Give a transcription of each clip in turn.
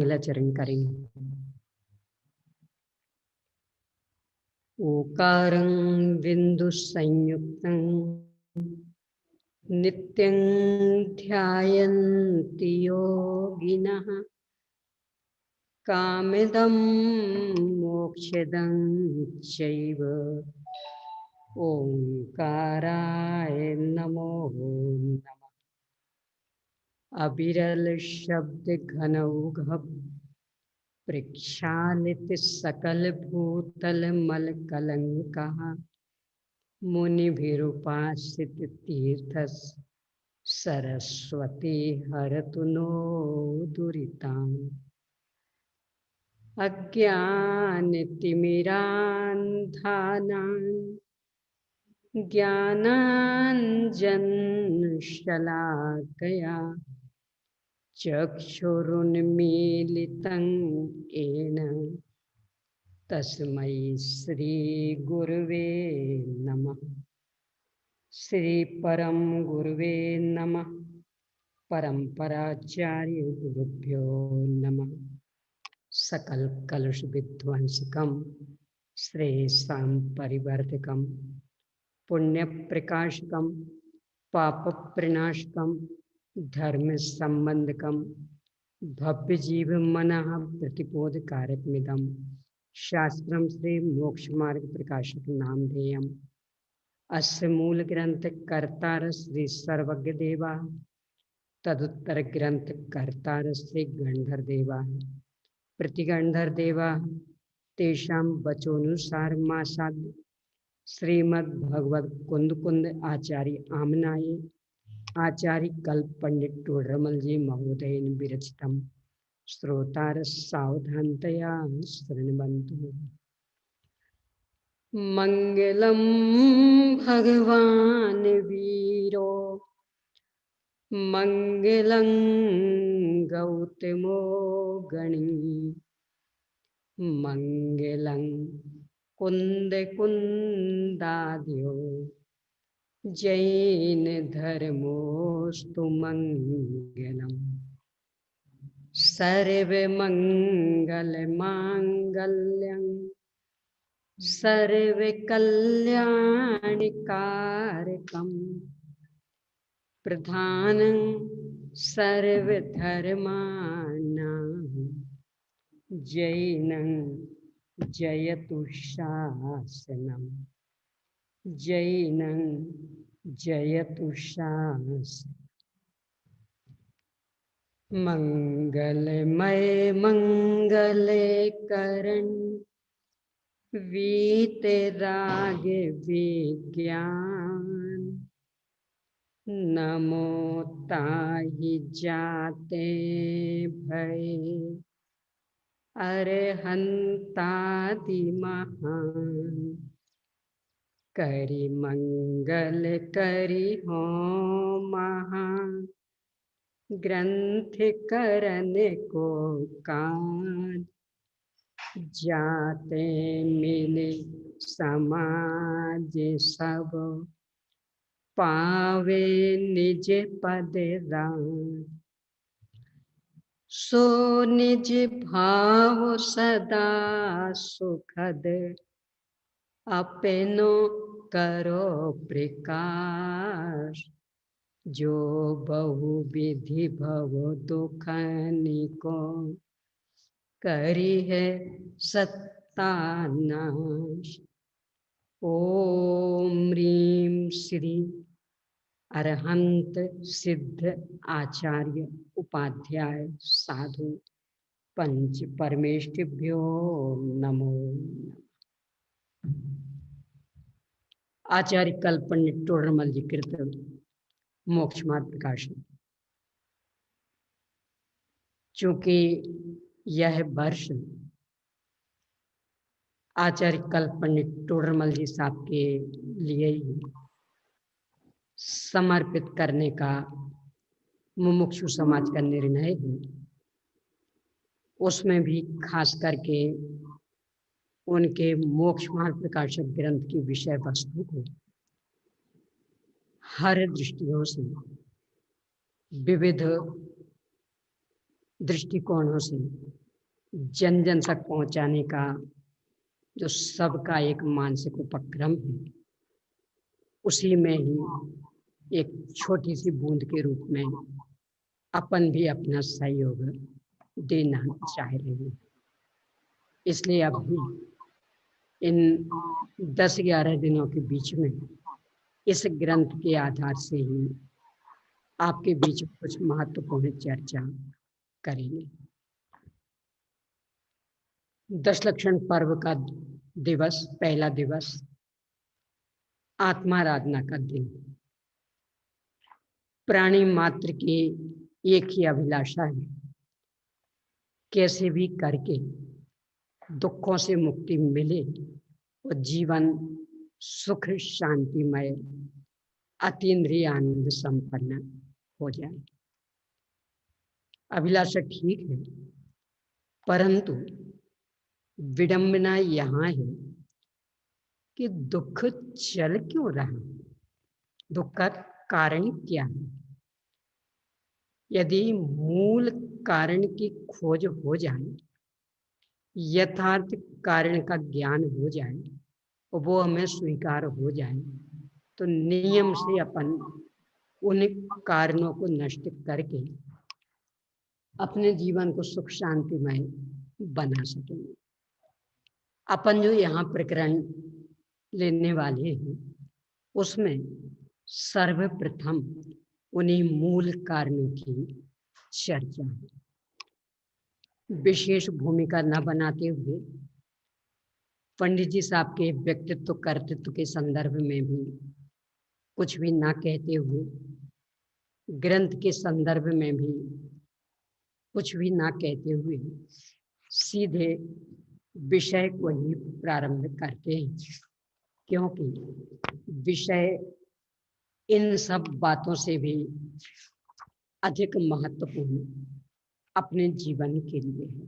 मंगलाचरण करेंगे। ओकारं बिंदु संयुक्तं नित्यं ध्यायन्ति योगिनः कामिदं मोक्षदं चैव ओंकाराय नमो नमः। अविरल शब्द घनौघ प्रक्षालित सकल भूतल मल कलंकः मुनिभिरुपासित तीर्थ सरस्वती हरतु नो दुरिताम्। अज्ञानतिमिरान्धानां ज्ञानाञ्जनशलाकया चक्षुरुन्मीलितं येन तस्मै श्रीगुरुवे नमः। श्री परम गुरुवे नमः। परंपराचार्य गुरुभ्यो नमः। सकल कलुष विध्वंसकम श्रेयसां परिवर्तकम पुण्य प्रकाशकम पाप प्रणाशकम धर्म संबंधकम भव्य जीव मनः प्रतिपोधकारकमिदं शास्त्रम श्री मोक्ष मार्ग प्रकाशक नामधेयम्। अस्य मूल ग्रंथ कर्तार श्री सर्वज्ञ देवा तदुत्तर ग्रंथ कर्तार श्री गंधर देवा प्रतिगंधर देवा तेषां वचोनुसार मासाद श्रीमद् भगवद कुंद कुंद आचार्य आमनाय आचार्य कल्प पंडित टोडरमल जी महोदय विरचितम श्रोतार सावधानतया शृण्वन्तु। मंगलम भगवान वीरो मंगलं गौतमो गणी मंगलं कुंद कुंदाद्यो जैन धर्मोस्तु मंगलम। सर्वे मंगल मांगल्यं सर्वे कल्याणकारकम् प्रधानं सर्वधर्माणां जैनं जयतु शासनं जैनं जयतु शासनं। मंगलमय मंगले करण वीतराग विज्ञान नमो ताहि जाते भय अरहंतादि महान। करि मंगल करि हो महा ग्रंथ करन को काज जाते मिले समाज सब पावे निज पद राज। सो निज भाव सदा सुखद अपनो करो प्रकाश। जो बहु विधि भव दुखनिको करी है सत्तानाश। ओम ह्रीं श्री अरहंत सिद्ध आचार्य उपाध्याय साधु पंच परमेष्ठिभ्यो नमो। आचार्य कल्प पंडित टोडरमल जी कृत मोक्ष मार्ग प्रकाशन। चूंकि यह वर्ष आचार्य कल्प पंडित टोडरमल जी साहब के लिए ही समर्पित करने का मुमुक्षु समाज का निर्णय है, उसमें भी खास करके उनके मोक्ष मार्ग प्रकाशक ग्रंथ की विषय वस्तु को हर दृष्टियों से विविध दृष्टिकोणों से जन जन तक पहुंचाने का जो सबका एक मानसिक उपक्रम है, उसी में ही एक छोटी सी बूंद के रूप में अपन भी अपना सहयोग देना चाह रहे हैं। इसलिए अभी इन 10-11 दिनों के बीच में इस ग्रंथ के आधार से ही आपके बीच कुछ महत्वपूर्ण चर्चा करेंगे। 10 लक्षण पर्व का दिवस, पहला दिवस आत्माराधना का दिन। प्राणी मात्र की एक ही अभिलाषा है, कैसे भी करके दुखों से मुक्ति मिले और जीवन सुख शांतिमय अतीन्द्रिय आनंद संपन्न हो जाए। अभिलाषा ठीक है, परंतु विडंबना यहाँ है कि दुख चल क्यों रहा, दुख का कारण क्या है। यदि मूल कारण की खोज हो जाए, यथार्थ कारण का ज्ञान हो जाए और वो हमें स्वीकार हो जाए, तो नियम से अपन उन कारणों को नष्ट करके अपने जीवन को सुख शांतिमय बना सकेंगे। अपन जो यहाँ प्रकरण लेने वाले हैं, उसमें सर्वप्रथम उन्हीं मूल कारणों की चर्चा है। विशेष भूमिका न बनाते हुए पंडित जी साहब के व्यक्तित्व कर्तृत्व के संदर्भ में भी कुछ भी ना कहते हुए, ग्रंथ के संदर्भ में भी कुछ भी ना कहते हुए सीधे विषय को ही प्रारंभ करते हैं, क्योंकि विषय इन सब बातों से भी अधिक महत्वपूर्ण अपने जीवन के लिए है।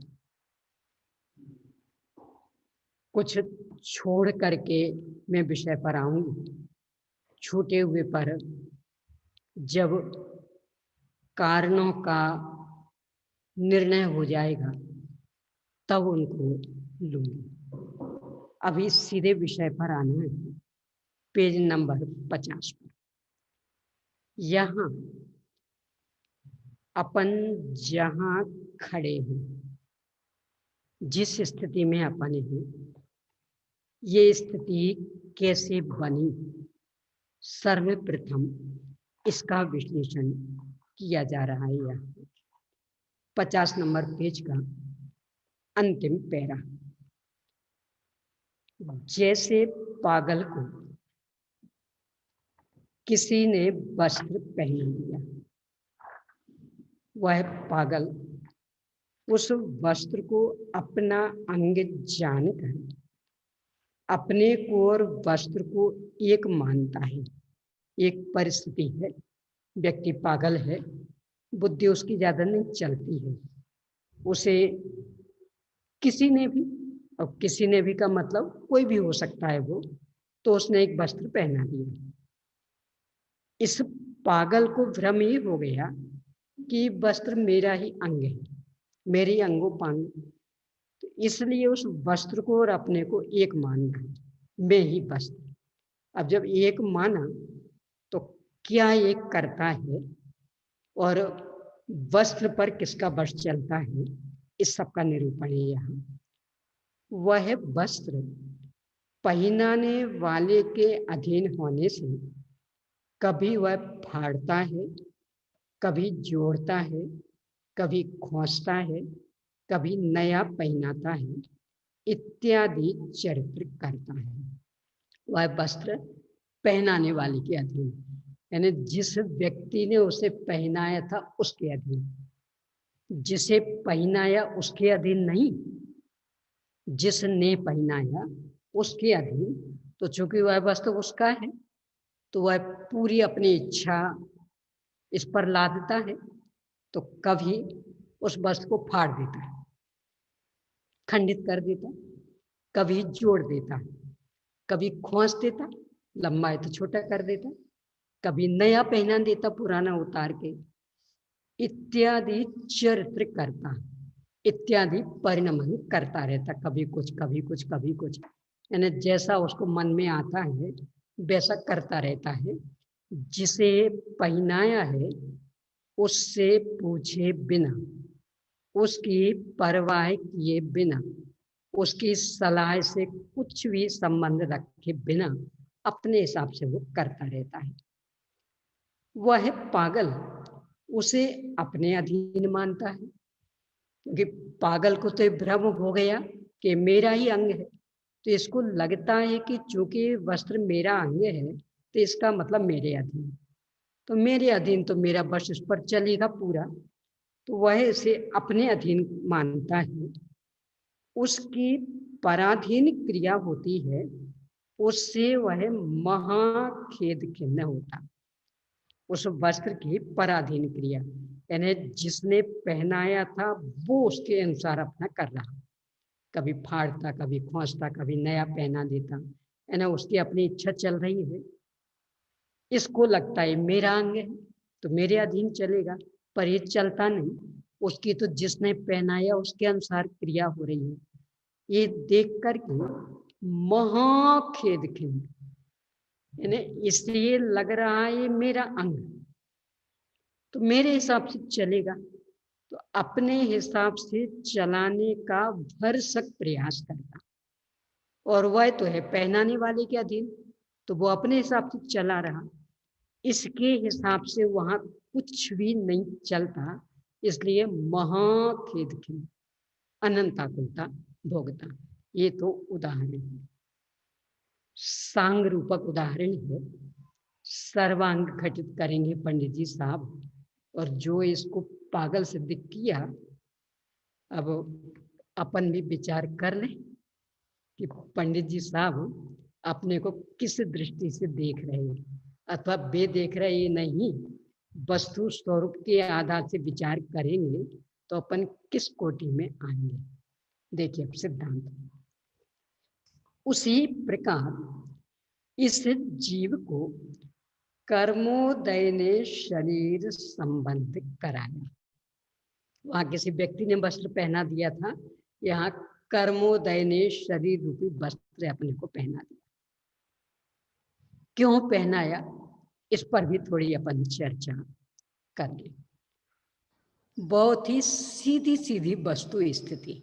कुछ छोड़ करके मैं विषय पर आऊंगी। छूटे हुए पर जब कारणों का निर्णय हो जाएगा तब उनको लूंगी। अभी सीधे विषय पर आना है, पेज नंबर 50 पर। यहाँ अपन जहाँ खड़े हैं, जिस स्थिति में अपन हैं, ये स्थिति कैसे बनी, सर्वप्रथम इसका विश्लेषण किया जा रहा है। यहाँ 50 नंबर पेज का अंतिम पैरा। जैसे पागल को किसी ने वस्त्र पहना दिया, वह पागल उस वस्त्र को अपना अंग जानकर अपने को और वस्त्र को एक मानता है। एक परिस्थिति है, व्यक्ति पागल है, बुद्धि उसकी ज्यादा नहीं चलती है, उसे किसी ने भी, और किसी ने भी का मतलब कोई भी हो सकता है वो, तो उसने एक वस्त्र पहना दिया। इस पागल को भ्रम ये हो गया कि वस्त्र मेरा ही अंग है, मेरी अंगोपांग, तो इसलिए उस वस्त्र को और अपने को एक मान रहा है, मैं ही वस्त्र। अब जब एक माना तो क्या एक करता है और वस्त्र पर किसका वश चलता है, इस सब का निरूपण है यहाँ। वह वस्त्र पहनाने वाले के अधीन होने से कभी वह फाड़ता है, कभी जोड़ता है, कभी खोसता है, कभी नया पहनाता है, इत्यादि चरित्र करता है। वह वस्त्र पहनाने वाले के अधीन, यानी जिस व्यक्ति ने उसे पहनाया था उसके अधीन, जिसे पहनाया उसके अधीन नहीं, जिसने पहनाया उसके अधीन। तो चूंकि वह वस्त्र उसका है तो वह पूरी अपनी इच्छा इस पर लादता है, तो कभी उस वस्त्र को फाड़ देता है, खंडित कर देता, कभी जोड़ देता, कभी खोस देता, लंबा है तो छोटा कर देता, कभी नया पहना देता पुराना उतार के। इत्यादि चरित्र करता, इत्यादि परिणमन करता रहता, कभी कुछ कभी कुछ कभी कुछ, यानी जैसा उसको मन में आता है वैसा करता रहता है। जिसे पहनाया है उससे पूछे बिना, उसकी परवाह किए बिना, उसकी सलाह से कुछ भी संबंध रखे बिना अपने हिसाब से वो करता रहता है। वह है पागल, उसे अपने अधीन मानता है, क्योंकि पागल को तो भ्रम हो गया कि मेरा ही अंग है, तो इसको लगता है कि चूंकि वस्त्र मेरा अंग है तो इसका मतलब मेरे अधीन, तो मेरे अधीन तो मेरा बस इस पर चलेगा पूरा, तो वह इसे अपने अधीन मानता है। उसकी पराधीन क्रिया होती है, उससे वह महाखेद खिन्न होता। उस वस्त्र की पराधीन क्रिया यानी जिसने पहनाया था वो उसके अनुसार अपना कर रहा, कभी फाड़ता, कभी खोसता, कभी नया पहना देता, यानी उसकी अपनी इच्छा चल रही है। इसको लगता है मेरा अंग है तो मेरे अधीन चलेगा, पर ये चलता नहीं, उसकी तो जिसने पहनाया उसके अनुसार क्रिया हो रही है। ये देख करके महाखेद खिन्न, यानी इसलिए लग रहा है ये मेरा अंग, तो मेरे हिसाब से चलेगा, तो अपने हिसाब से चलाने का भरसक प्रयास करता, और वह तो है पहनाने वाले के अधीन, तो वो अपने हिसाब से चला रहा, इसके हिसाब से वहां कुछ भी नहीं चलता, इसलिए महाखेद खिन्न, अनंताकुलता भोगता। ये तो उदाहरण है, सांग रूपक उदाहरण है। सर्वांग घटित करेंगे पंडित जी साहब, और जो इसको पागल सिद्ध किया, अब अपन भी विचार कर लें कि पंडित जी साहब अपने को किस दृष्टि से देख रहे हैं, अथवा वे देख रहे हैं नहीं, वस्तु स्वरूप के आधार से विचार करेंगे तो अपन किस कोटि में आएंगे। देखिए अब सिद्धांत, उसी प्रकार इस जीव को कर्मोदय ने शरीर संबंध कराया। वहां किसी व्यक्ति ने वस्त्र पहना दिया था, यहाँ कर्मोदय ने शरीर रूपी वस्त्र अपने को पहना दिया। क्यों पहनाया, इस पर भी थोड़ी अपन चर्चा कर ले। बहुत ही सीधी सीधी वस्तु स्थिति,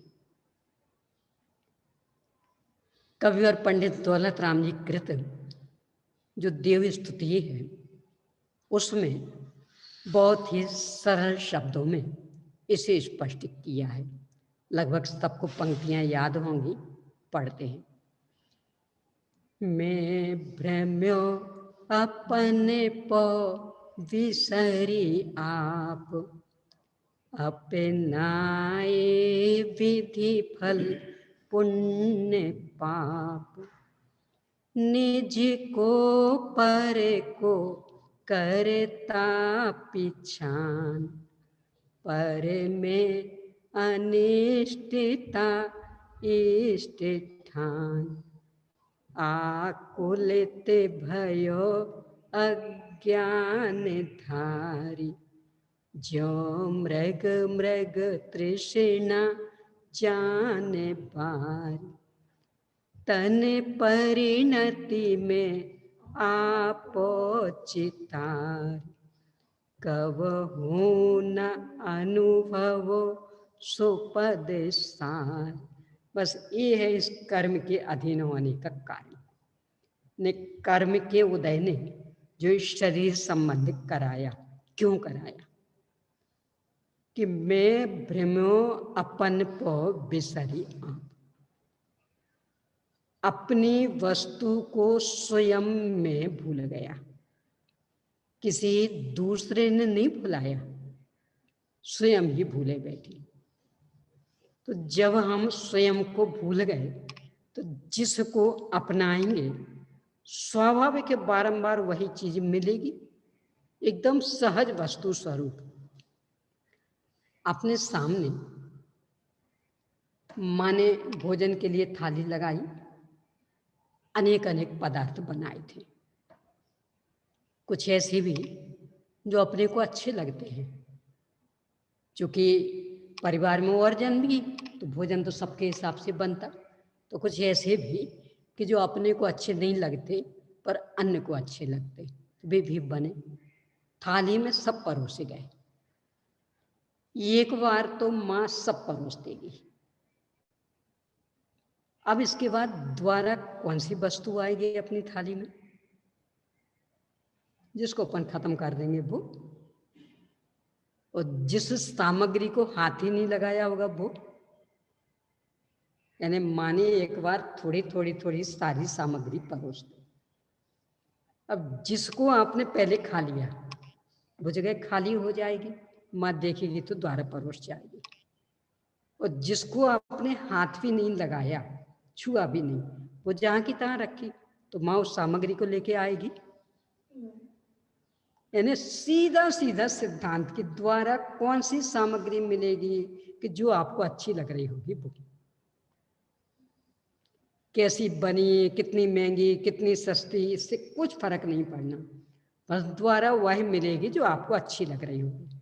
कवि और पंडित दौलत राम जी कृत जो देव स्तुति है उसमें बहुत ही सरल शब्दों में इसे स्पष्ट किया है। लगभग सबको पंक्तियां याद होंगी, पढ़ते हैं। मैं भ्रम्यो अपने पो विसरी आप, अपनाए विधि फल पुण्य पाप, निज को पर को करता पिछान, पर में अनिष्टता इष्ट ठान, आकुलित भयो अज्ञान धारी, जो मृग मृग तृष्णा जान बारी, तन परिणति में आपो चितार, कवहू न अनुभवो सुपद सार। बस ये है इस कर्म के अधीन होने का कार्य। ने कर्म के उदय ने जो इस शरीर संबंधित कराया, क्यों कराया कि मैं भ्रमो अपन पो बिसरी आप, अपनी वस्तु को स्वयं में भूल गया, किसी दूसरे ने नहीं भुलाया, स्वयं ही भूले बैठे। तो जब हम स्वयं को भूल गए तो जिसको अपनाएंगे स्वाभाविक बारंबार वही चीज मिलेगी, एकदम सहज वस्तु स्वरूप अपने सामने। माने भोजन के लिए थाली लगाई, अनेक अनेक पदार्थ बनाए थे, कुछ ऐसे भी जो अपने को अच्छे लगते हैं, चूँकि परिवार में और जन भी तो भोजन तो सबके हिसाब से बनता, तो कुछ ऐसे भी कि जो अपने को अच्छे नहीं लगते पर अन्य को अच्छे लगते, वे भी बने, थाली में सब परोसे गए। एक बार तो माँ सब परोस देगी। अब इसके बाद दोबारा कौन सी वस्तु आएगी अपनी थाली में जिसको अपन खत्म कर देंगे वो, और जिस सामग्री को हाथ ही नहीं लगाया होगा वो, यानी माने एक बार थोड़ी थोड़ी थोड़ी सारी सामग्री परोस दो। अब जिसको आपने पहले खा लिया वो जगह खाली हो जाएगी, माँ देखेगी तो दोबारा परोस जाएगी। और जिसको आपने हाथ भी नहीं लगाया, छुआ भी नहीं, वो जहाँ की तहाँ रखी, तो माँ उस सामग्री को लेके आएगी। यानी सीधा सीधा सिद्धांत के द्वारा कौन सी सामग्री मिलेगी कि जो आपको अच्छी लग रही होगी, वो कैसी बनी, कितनी महंगी, कितनी सस्ती, इससे कुछ फर्क नहीं पड़ना, बस द्वारा वही मिलेगी जो आपको अच्छी लग रही होगी।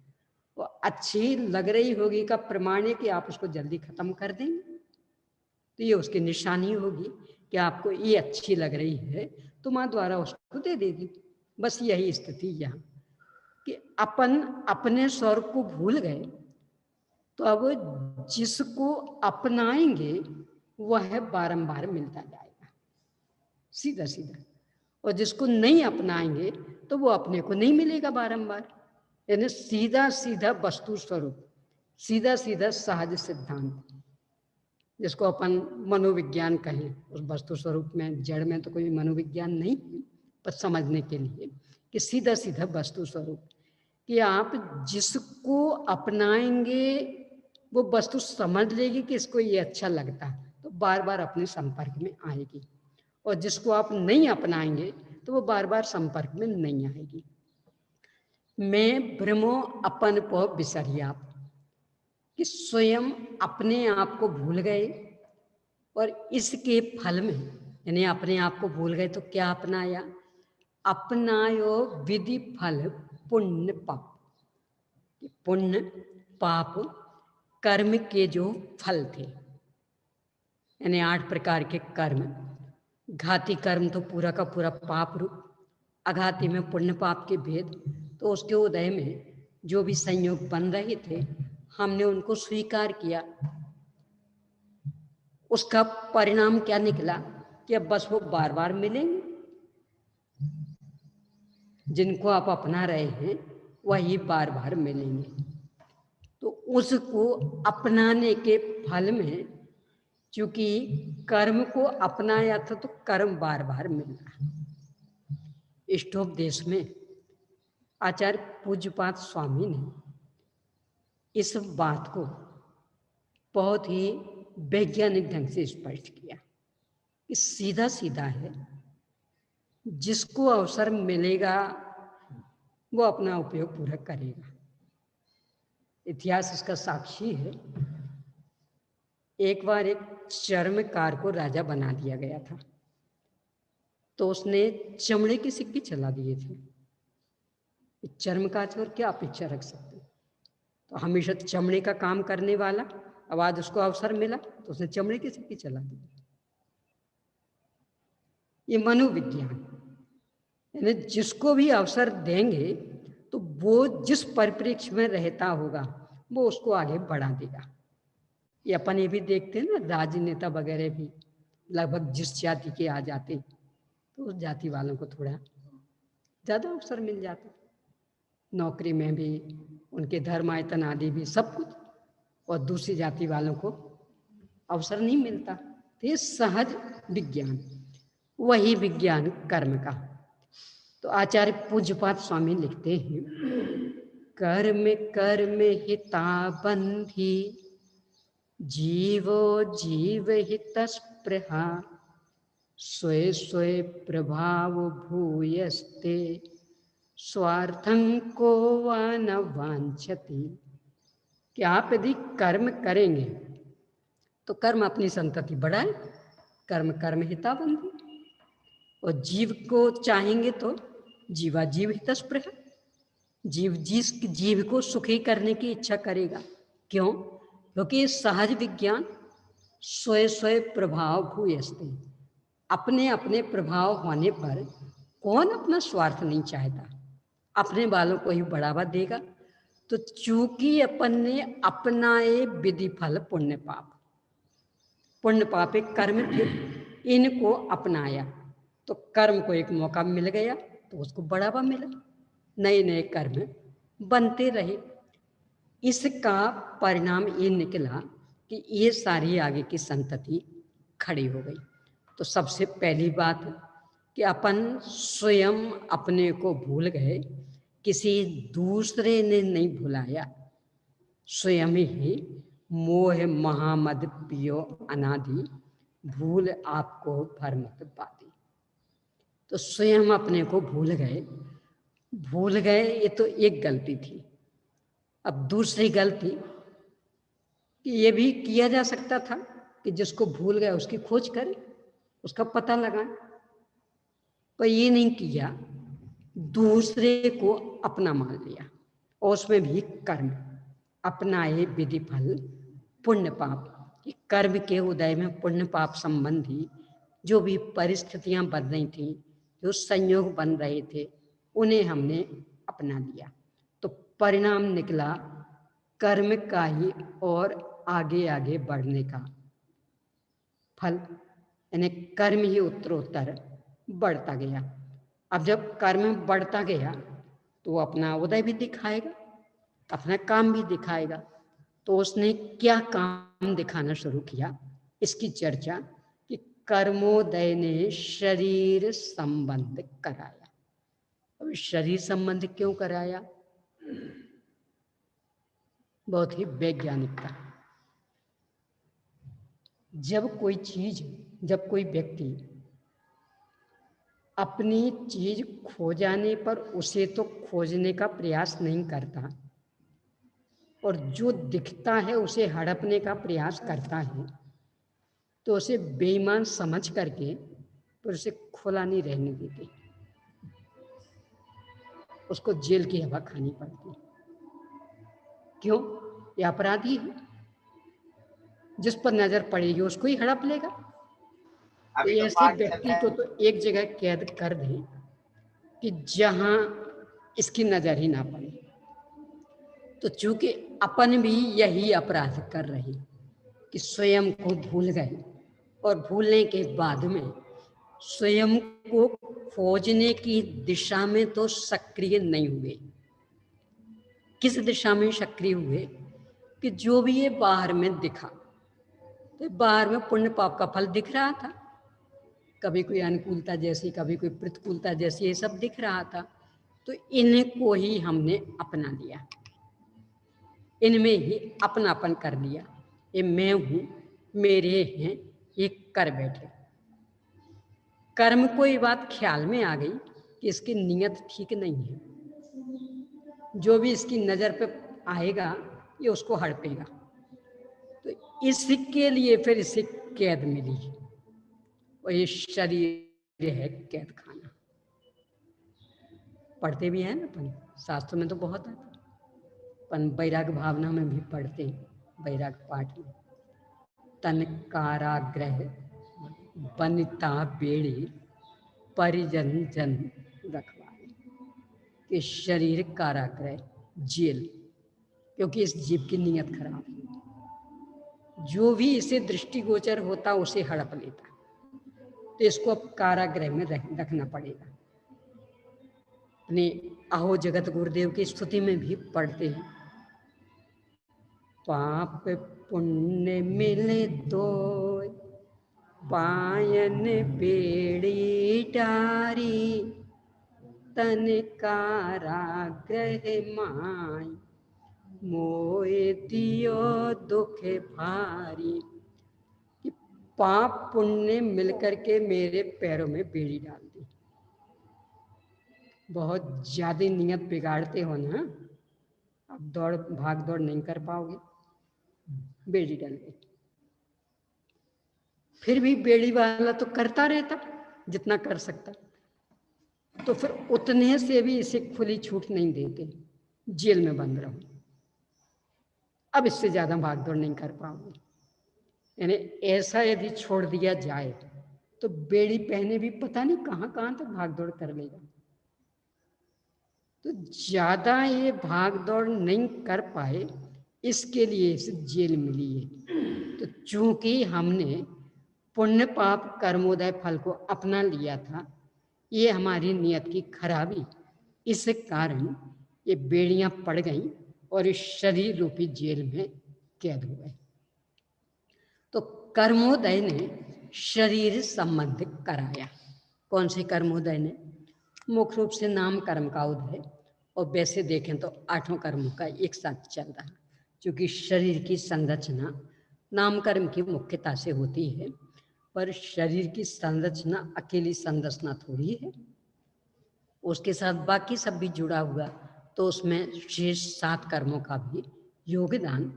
वो अच्छी लग रही होगी का प्रमाण है कि आप उसको जल्दी खत्म कर देंगे, तो ये उसकी निशानी होगी कि आपको ये अच्छी लग रही है, तो माँ द्वारा उसको दे देगी। बस यही स्थिति यहाँ कि अपन अपने स्वरूप को भूल गए, तो अब जिसको अपनाएंगे वह बारंबार मिलता जाएगा, सीधा सीधा, और जिसको नहीं अपनाएंगे तो वो अपने को नहीं मिलेगा बारंबार। यानी सीधा सीधा वस्तु स्वरूप, सीधा सीधा सहज सिद्धांत, जिसको अपन मनोविज्ञान कहें। उस वस्तु स्वरूप में, जड़ में तो कोई मनोविज्ञान नहीं है, पर समझने के लिए कि सीधा सीधा वस्तु स्वरूप कि आप जिसको अपनाएंगे वो वस्तु समझ लेगी कि इसको ये अच्छा लगता है, तो बार बार अपने संपर्क में आएगी, और जिसको आप नहीं अपनाएंगे तो वो बार बार संपर्क में नहीं आएगी। मैं भ्रमो अपन पो बिसरिया, कि स्वयं अपने आप को भूल गए, और इसके फल में, यानी अपने आप को भूल गए तो क्या अपनाया, अपनायो विधि फल पुण्य पाप। पुण्य पाप कर्म के जो फल थे, यानी 8 प्रकार के कर्म, घाती कर्म तो पूरा का पूरा पाप रूप, अघाती में पुण्य पाप के भेद, तो उसके उदय में जो भी संयोग बन रहे थे हमने उनको स्वीकार किया, उसका परिणाम क्या निकला कि अब बस वो बार बार मिलेंगे। जिनको आप अपना रहे हैं वही बार बार मिलेंगे, तो उसको अपनाने के फल में चूंकि कर्म को अपनाया था तो कर्म बार बार मिल रहा। इष्टोपदेश में आचार्य पूज्यपाद स्वामी ने इस बात को बहुत ही वैज्ञानिक ढंग से स्पष्ट किया कि सीधा सीधा है, जिसको अवसर मिलेगा वो अपना उपयोग पूरा करेगा। इतिहास इसका साक्षी है। एक बार एक चर्मकार को राजा बना दिया गया था, तो उसने चमड़े के सिक्के चला दिए थे। चर्मकार से और क्या अपेक्षा रख सकते, तो हमेशा चमड़े का काम करने वाला, अब आज उसको अवसर मिला तो उसने चमड़े के सिक्के चला दिए। ये मनोविज्ञान, यानी जिसको भी अवसर देंगे तो वो जिस परिप्रेक्ष्य में रहता होगा वो उसको आगे बढ़ा देगा। ये अपन ये भी देखते हैं ना, राजनेता वगैरह भी लगभग जिस जाति के आ जाते तो उस जाति वालों को थोड़ा ज़्यादा अवसर मिल जाता, नौकरी में भी, उनके धर्मायतन आदि भी सब कुछ, और दूसरी जाति वालों को अवसर नहीं मिलता। तो ये सहज विज्ञान, वही विज्ञान कर्म का। तो आचार्य पूज्यपाद स्वामी लिखते हैं, कर्म कर्म हिताबंधी जीवो जीव हित स्पृहा स्वय स्वय प्रभाव भूयस्ते स्वार्थं को वा न वांछति। कि आप यदि कर्म करेंगे तो कर्म अपनी संतति बढ़ाए, कर्म कर्म हिताबंधी, और जीव को चाहेंगे तो जीवा जीव हित स्पृहा, जीव जिस जीव को सुखी करने की इच्छा करेगा क्यों? क्योंकि सहज विज्ञान स्वयं स्वयं प्रभाव भूयस्ते, अपने अपने प्रभाव होने पर कौन अपना स्वार्थ नहीं चाहता, अपने बालों को ही बढ़ावा देगा। तो चूंकि अपन ने अपनाए विधि फल पुण्य पाप, पुण्य पाप एक कर्म थे, इनको अपनाया तो कर्म को एक मौका मिल गया, तो उसको बढ़ावा मिला, नए नए कर्म बनते रहे। इसका परिणाम ये निकला कि ये सारी आगे की संतति खड़ी हो गई। तो सबसे पहली बात कि अपन स्वयं अपने को भूल गए, किसी दूसरे ने नहीं भुलाया, स्वयं ही मोह महामद पियो अनादि, भूल आपको भरमत बादी। तो स्वयं अपने को भूल गए, ये तो एक गलती थी। अब दूसरी गलती कि ये भी किया जा सकता था कि जिसको भूल गया उसकी खोज करें, उसका पता लगाएं, पर ये नहीं किया, दूसरे को अपना मान लिया, और उसमें भी कर्म अपनाए विधि फल पुण्य पाप। कर्म के उदय में पुण्य पाप संबंधी जो भी परिस्थितियां बन रही थी, जो संयोग बन रहे थे, उन्हें हमने अपना लिया। तो परिणाम निकला कर्म का ही और आगे आगे बढ़ने का फल, यानी कर्म ही उत्तरोत्तर बढ़ता गया। अब जब कर्म बढ़ता गया तो वो अपना उदय भी दिखाएगा, अपना काम भी दिखाएगा। तो उसने क्या काम दिखाना शुरू किया, इसकी चर्चा कि कर्मोदय ने शरीर संबंध कराया। अब शरीर संबंध क्यों कराया? बहुत ही वैज्ञानिक था। जब कोई व्यक्ति अपनी चीज खो जाने पर उसे तो खोजने का प्रयास नहीं करता, और जो दिखता है उसे हड़पने का प्रयास करता है, तो उसे बेईमान समझ करके पर उसे खुला नहीं रहने देते, उसको जेल की हवा खानी पड़ती। क्यों? ये अपराधी है, जिस पर नजर पड़ेगी उसको ही हड़प लेगा। तो ऐसे व्यक्ति को तो एक जगह कैद कर दें कि जहां इसकी नजर ही ना पड़े। तो चूंकि अपन भी यही अपराध कर रहे कि स्वयं को भूल गए, और भूलने के बाद में स्वयं को खोजने की दिशा में तो सक्रिय नहीं हुए। किस दिशा में सक्रिय हुए कि जो भी ये बाहर में दिखा, तो बाहर में पुण्य पाप का फल दिख रहा था, कभी कोई अनुकूलता जैसी, कभी कोई प्रतिकूलता जैसी, ये सब दिख रहा था। तो इनको ही हमने अपना लिया, इनमें ही अपनापन कर लिया। ये मैं हूं, मेरे हैं, ये कर बैठे। कर्म को ये बात ख्याल में आ गई कि इसकी नीयत ठीक नहीं है, जो भी इसकी नजर पे आएगा ये उसको हड़पेगा। तो इसके लिए फिर इसे कैद मिली, और ये शरीर है कैद खाना। पढ़ते भी हैं ना अपन, शास्त्र में तो बहुत आता, अपन वैराग भावना में भी पढ़ते हैं, वैराग पाठ में, तन कारागृह बनिता बेड़ी परिजन जन रखवाए, कि शरीर कारागृह, जेल, क्योंकि इस जीव की नीयत खराब है, जो भी इसे दृष्टिगोचर होता उसे हड़प लेता, तो इसको अब कारागृह में रखना पड़ेगा। अपने अहो जगत गुरुदेव की स्तुति में भी पढ़ते हैं, पाप पुण्य मिले तो पायन बेड़ी टारी, तन कारागृह माई मोए दियो दुख भारी। कि पाप पुण्य मिलकर के मेरे पैरों में बेड़ी डाल दी। बहुत ज्यादा नियत बिगाड़ते हो ना, अब दौड़ भाग दौड़ नहीं कर पाओगे, बेड़ी डाल गई। फिर भी बेड़ी वाला तो करता रहता जितना कर सकता, तो फिर उतने से भी इसे खुली छूट नहीं देते, जेल में बंद रहो। अब इससे ज्यादा भागदौड़ नहीं कर पाओगे। यानी ऐसा यदि छोड़ दिया जाए तो बेड़ी पहने भी पता नहीं कहाँ कहाँ तक भागदौड़ कर लेगा। तो ज्यादा ये भागदौड़ नहीं कर पाए, इसके लिए इसे जेल मिली है। तो चूंकि हमने पुण्य पाप कर्मोदय फल को अपना लिया था, ये हमारी नियत की खराबी, इस कारण ये बेड़ियां पड़ गईं और इस शरीर रूपी जेल में कैद हो गए। तो कर्मोदय ने शरीर संबंध कराया। कौन से कर्मोदय ने? मुख्य रूप से नाम कर्म का उदय, और वैसे देखें तो 8 कर्मों का एक साथ चल रहा, क्योंकि शरीर की संरचना नाम कर्म की मुख्यता से होती है, पर शरीर की संरचना अकेली संरचना थोड़ी है, उसके साथ बाकी सब भी जुड़ा हुआ, तो उसमें शेष 7 कर्मों का भी योगदान।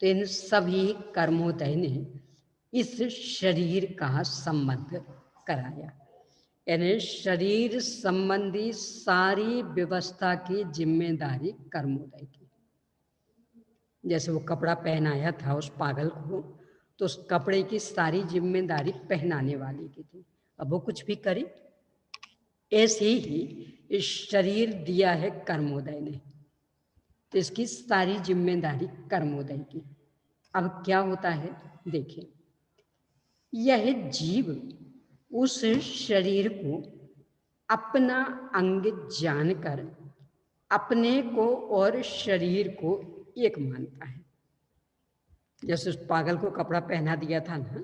तो इन सभी कर्मोदय ने इस शरीर का संबंध कराया। यानी शरीर संबंधी सारी व्यवस्था की जिम्मेदारी कर्मोदय की। जैसे वो कपड़ा पहनाया था उस पागल को, तो उस कपड़े की सारी जिम्मेदारी पहनाने वाले की थी, अब वो कुछ भी करे। ऐसे ही इस शरीर दिया है कर्मोदय ने, तो इसकी सारी जिम्मेदारी कर्मोदय की। अब क्या होता है देखिए, यह जीव उस शरीर को अपना अंग जानकर अपने को और शरीर को एक मानता है। जैसे उस पागल को कपड़ा पहना दिया था ना,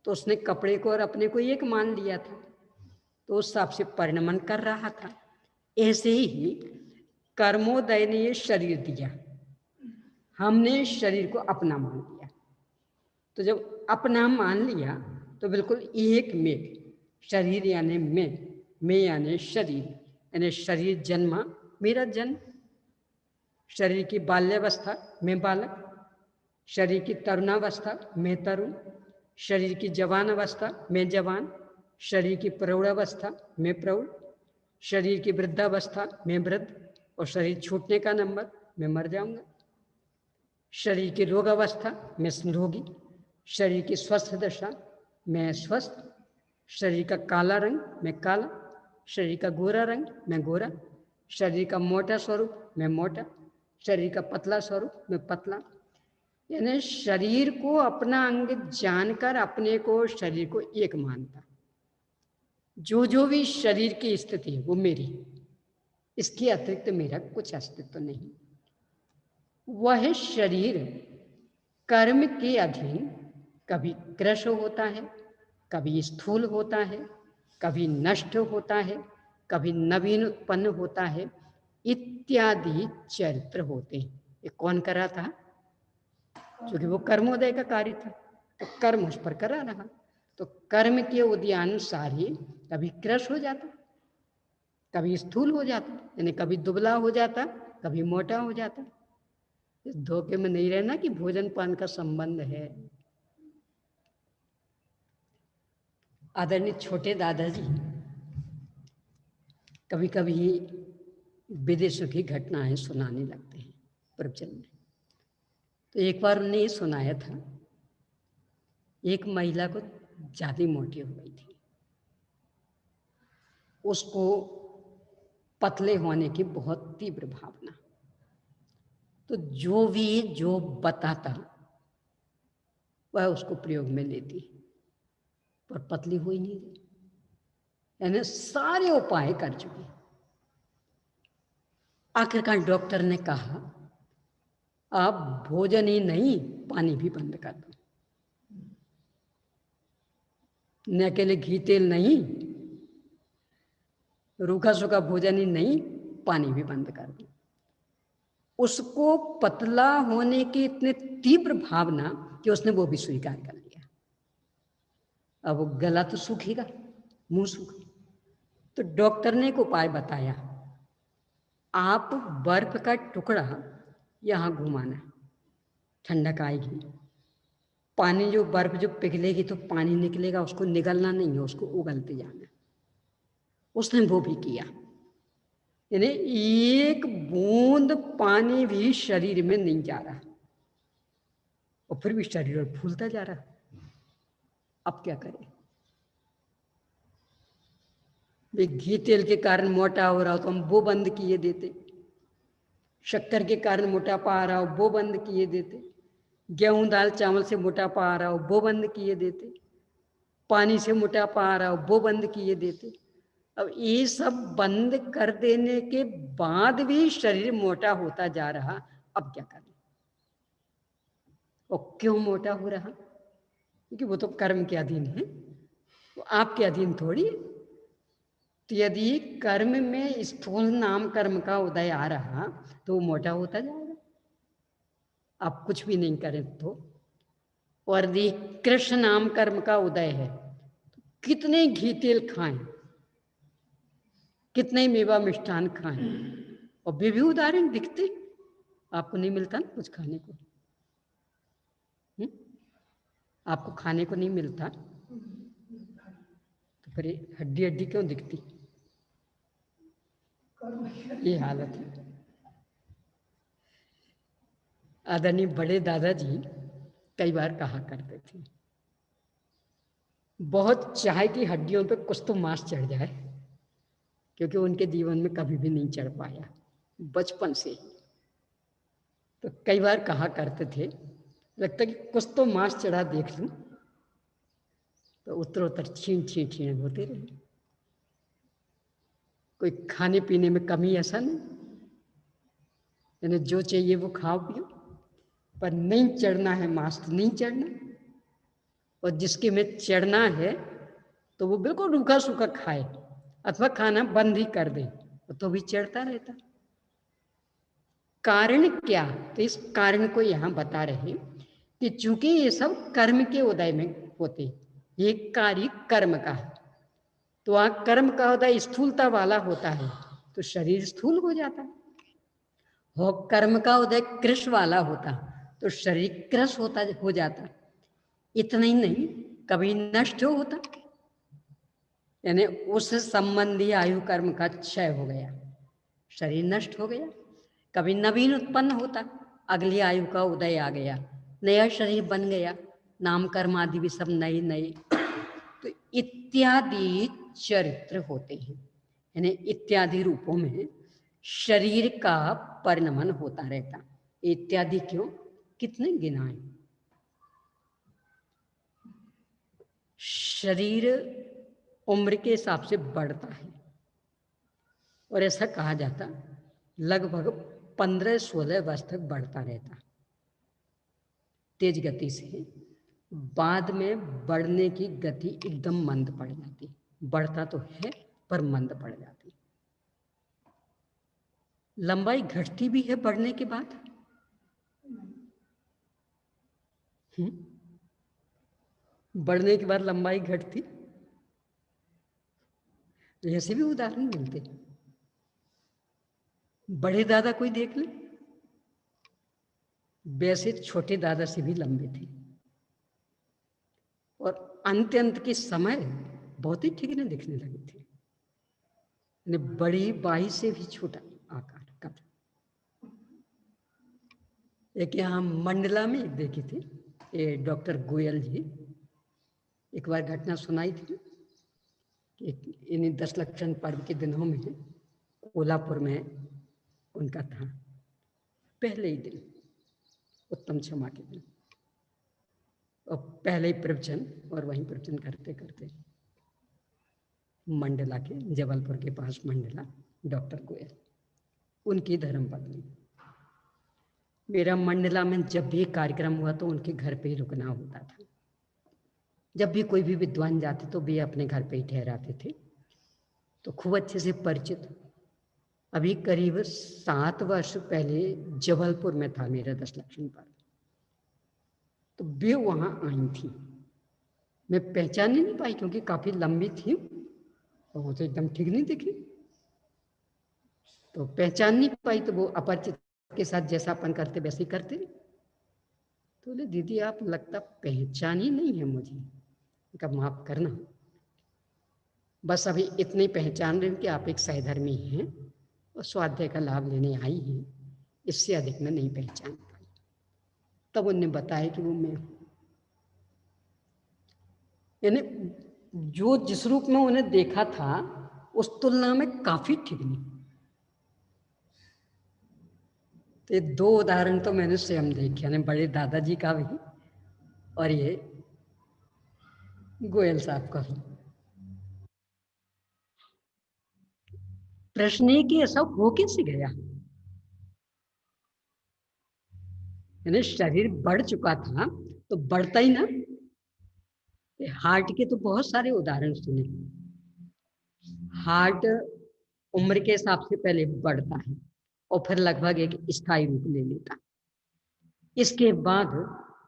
तो उसने कपड़े को और अपने को एक मान लिया था, तो उस हिसाब से परिणमन कर रहा था। ऐसे ही कर्मोदय ने ये शरीर दिया, हमने शरीर को अपना मान लिया। तो जब अपना मान लिया तो बिल्कुल एक में, शरीर यानी मैं यानी शरीर, यानी शरीर जन्मा, मेरा जन्म। शरीर की बाल्यावस्था, मैं बालक। शरीर की तरुणावस्था, मैं तरुण। शरीर की जवान अवस्था, मैं जवान। शरीर की प्रौढ़ावस्था, मैं प्रौढ़। शरीर की वृद्धावस्था, मैं वृद्ध। और शरीर छूटने का नंबर, मैं मर जाऊंगा। शरीर की रोग अवस्था, मैं रोगी। शरीर की स्वस्थ दशा, मैं स्वस्थ। शरीर का काला रंग, मैं काला। शरीर का गोरा रंग, मैं गोरा। शरीर का मोटा स्वरूप, मैं मोटा। शरीर का पतला स्वरूप, मैं पतला। यानी शरीर को अपना अंग जानकर अपने को, शरीर को एक मानता। जो जो भी शरीर की स्थिति है वो मेरी, इसके अतिरिक्त मेरा कुछ अस्तित्व नहीं। वह शरीर कर्म के अधीन कभी कृश होता है, कभी स्थूल होता है, कभी नष्ट होता है, कभी नवीन उत्पन्न होता है, इत्यादि चरित्र होते हैं। ये कौन कर रहा था? क्योंकि वो कर्मोदय का कार्य था, तो कर्म उस पर करा रहा। तो कर्म के उदयानुसार ही कभी कृश हो जाता, कभी स्थूल हो जाता, यानी कभी दुबला हो जाता, कभी मोटा हो जाता। इस धोखे में नहीं रहना कि भोजन पान का संबंध है। आदरणीय छोटे दादाजी कभी कभी विदेशों की घटनाएं सुनाने लगते हैं प्रवचन में। तो एक बार उन्होंने ये सुनाया था, एक महिला को ज्यादा मोटी हो गई थी, उसको पतले होने की बहुत तीव्र भावना। तो जो बताता वह उसको प्रयोग में लेती, पर पतली हो ही नहीं रही। यानी सारे उपाय कर चुकी। आखिरकार डॉक्टर ने कहा आप भोजन ही नहीं, पानी भी बंद कर दो। न अकेले घी तेल नहीं, रूखा सूखा भोजन ही नहीं, पानी भी बंद कर दो। उसको पतला होने की इतनी तीव्र भावना कि उसने वो भी स्वीकार कर लिया। अब वो गला तो सूखेगा, मुंह सूखा। तो डॉक्टर ने एक उपाय बताया, आप बर्फ का टुकड़ा यहां घुमाना, ठंडक आएगी। पानी जो बर्फ जो पिघलेगी तो पानी निकलेगा, उसको निगलना नहीं है, उसको उगलते जाना। उसने वो भी किया। यानी एक बूंद पानी भी शरीर में नहीं जा रहा। और फिर भी शरीर और फूलता जा रहा। अब क्या करें? वे घी तेल के कारण मोटा हो रहा हो तो हम वो बंद किए देते, शक्कर के कारण मोटापा आ रहा हो वो बंद किए देते, गेहूं दाल चावल से मोटापा आ रहा हो वो बंद किए देते, पानी से मोटापा आ रहा हो वो बंद किए देते। अब ये सब बंद कर देने के बाद भी शरीर मोटा होता जा रहा, अब क्या करें? और क्यों मोटा हो रहा? क्योंकि वो तो कर्म के अधीन है, वो आपके अधीन थोड़ी। तो यदि कर्म में स्थूल नाम कर्म का उदय आ रहा तो वो मोटा होता जाएगा, आप कुछ भी नहीं करें तो। और यदि कृष्ण नाम कर्म का उदय है तो कितने घी तेल खाएं, कितने मेवा मिष्ठान खाएं, और वे भी उदाहरण दिखते, आपको नहीं मिलता ना कुछ खाने को। आपको खाने को नहीं मिलता तो फिर हड्डी हड्डी क्यों दिखती? ये हालत है। आदरणीय बड़े दादाजी कई बार कहा करते थे, बहुत चाहे कि हड्डियों पे कुछ तो मांस चढ़ जाए, क्योंकि उनके जीवन में कभी भी नहीं चढ़ पाया बचपन से ही। तो कई बार कहा करते थे, लगता कि कुछ तो मांस चढ़ा देख लूं, तो उत्तरोत्तर छीन छीन छीन होते रहे। कोई खाने पीने में कमी ऐसा नहीं, यानी जो चाहिए वो खाओ पियो, पर नहीं चढ़ना है मांस तो नहीं चढ़ना, और जिसके में चढ़ना है तो वो बिल्कुल रूखा सूखा खाए अथवा खाना बंद ही कर दे, तो भी चढ़ता रहता। कारण क्या? तो इस कारण को यहाँ बता रहे कि चूंकि ये सब कर्म के उदय में होते, ये कार्य कर्म का है, तो वहाँ कर्म का उदय स्थूलता वाला होता है तो शरीर स्थूल हो जाता है, और कर्म का उदय कृश वाला होता तो शरीर कृश होता हो जाता। इतना ही नहीं, कभी नष्ट होता, यानी उस संबंधी आयु कर्म का क्षय हो गया, शरीर नष्ट हो गया। कभी नवीन उत्पन्न होता, अगली आयु का उदय आ गया, नया शरीर बन गया, नाम कर्म आदि भी सब नए नए। तो इत्यादि चरित्र होते हैं, यानी इत्यादि रूपों में शरीर का परिणमन होता रहता। इत्यादि क्यों, कितने गिनाएं? शरीर उम्र के हिसाब से बढ़ता है, और ऐसा कहा जाता लगभग 15-16 वर्ष तक बढ़ता रहता तेज गति से। बाद में बढ़ने की गति एकदम मंद पड़ जाती, बढ़ता तो है पर मंद पड़ जाती। लंबाई घटती भी है बढ़ने के बाद। बढ़ने के बाद लंबाई घटती, ऐसे भी उदाहरण मिलते। बड़े दादा कोई देख ले, वैसे छोटे दादा से भी लंबे थे, और अंत के समय बहुत ही ठिकने दिखने लगे थे, यानी बड़ी बाई से भी छोटा आकार का था। एक यहाँ मंडला में एक देखी थी, ये डॉक्टर गोयल जी, एक बार घटना सुनाई थी कि इन्हीं 10 लक्षण पर्व के दिनों में कोल्हापुर में उनका था, पहले ही दिन उत्तम क्षमा के दिन, और पहले ही प्रवचन, और वहीं प्रवचन करते करते मंडला के, जबलपुर के पास मंडला, डॉक्टर गोयल उनकी धर्मपत्नी। मेरा मंडला में जब भी कार्यक्रम हुआ तो उनके घर पे ही रुकना होता था। जब भी कोई भी विद्वान जाते तो वे अपने घर पे ही ठहराते थे, तो खूब अच्छे से परिचित। अभी करीब 7 वर्ष पहले जबलपुर में था मेरा 10 लक्षण पर्व, तो वे वहाँ आई थी। मैं पहचान ही नहीं पाई क्योंकि काफ़ी लंबी थी और वो तो एकदम ठीक नहीं दिखी, तो पहचान नहीं पाई। तो वो अपरिचित के साथ जैसा अपन करते वैसे ही करते। तो बोले दीदी आप लगता पहचान ही नहीं है मुझे। कब माफ करना, बस अभी इतनी पहचान रही हूँ कि आप एक सहधर्मी हैं और स्वाध्याय का लाभ लेने आई हैं, इससे अधिक मैं नहीं पहचान पाई। तब उन्हें बताया कि वो मैं हूं। यानी जो जिस रूप में उन्हें देखा था उस तुलना में काफी ठीक नहीं। तो ये दो उदाहरण तो मैंने स्वयं देखे, यानी बड़े दादाजी का भी और ये गोयल साहब का भी। प्रश्न ये कि ऐसा हो कैसे गया? यानी शरीर बढ़ चुका था तो बढ़ता ही ना। हार्ट के तो बहुत सारे उदाहरण सुने। हार्ट उम्र के हिसाब से पहले बढ़ता है और फिर लगभग एक स्थायी रूप ले लेता है। इसके बाद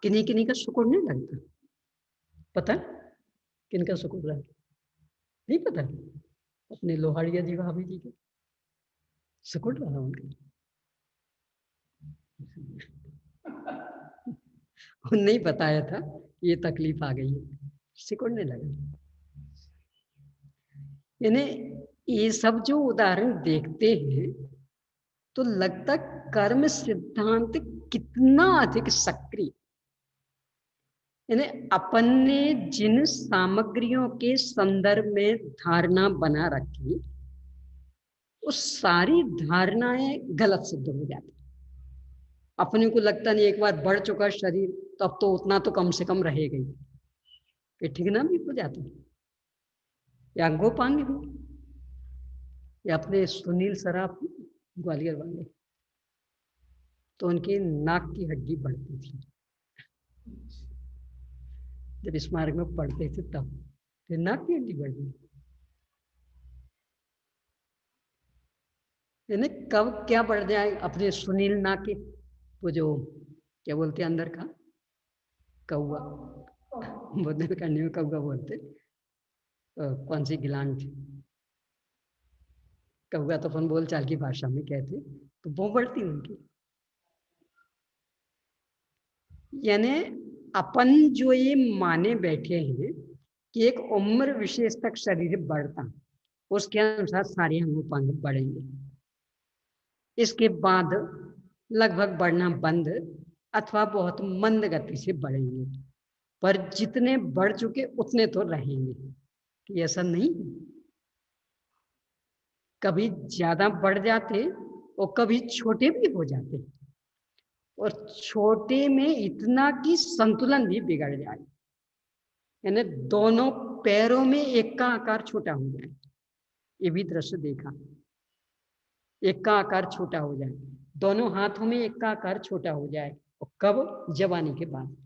किन्हीं किन्हीं का सिकुड़ने लगता। पता किनका सिकुड़ रहा है? नहीं पता। अपने लोहाड़िया जी भाभी जी के सिकुड़ रहा उनका। नहीं बताया था ये तकलीफ आ गई है, सिकुड़ने लगा। यानी ये सब जो उदाहरण देखते हैं तो लगता कर्म सिद्धांत कितना अधिक सक्रिय। यानी अपन ने जिन सामग्रियों के संदर्भ में धारणा बना रखी उस सारी धारणाएं गलत सिद्ध हो जाती। अपने को लगता नहीं एक बार बढ़ चुका शरीर तब तो उतना तो कम से कम रहेगा ही, कि ठीक ना भी हो जाता है। या गोपांग हो या अपने सुनील सराफ ग्वालियर वाले, तो उनकी नाक की हड्डी बढ़ती थी जब स्मारक में पढ़ते थे तब, फिर नाक की हड्डी बढ़ गई। यानी कब क्या बढ़ जाए अपने सुनील नाक के, वो जो क्या बोलते हैं अंदर का कौआ, बोलते करने में कौआ बोलते, कौन सी गिलान थी, कौआ तो अपन बोल चाल की भाषा में कहते, तो वो बढ़ती उनकी। यानी अपन जो ये माने बैठे हैं कि एक उम्र विशेष तक शरीर बढ़ता, उसके अनुसार सारे अंगोपांग बढ़ेंगे, इसके बाद लगभग बढ़ना बंद अथवा बहुत मंद गति से बढ़ेंगे, पर जितने बढ़ चुके उतने तो रहेंगे। कि ऐसा नहीं, कभी ज्यादा बढ़ जाते और कभी छोटे भी हो जाते, और छोटे में इतना कि संतुलन भी बिगड़ जाए। यानी दोनों पैरों में एक का आकार छोटा हो जाए, ये भी दृश्य देखा। एक का आकार छोटा हो जाए, दोनों हाथों में एक का आकार छोटा हो जाए, और कब? जवानी के बाद,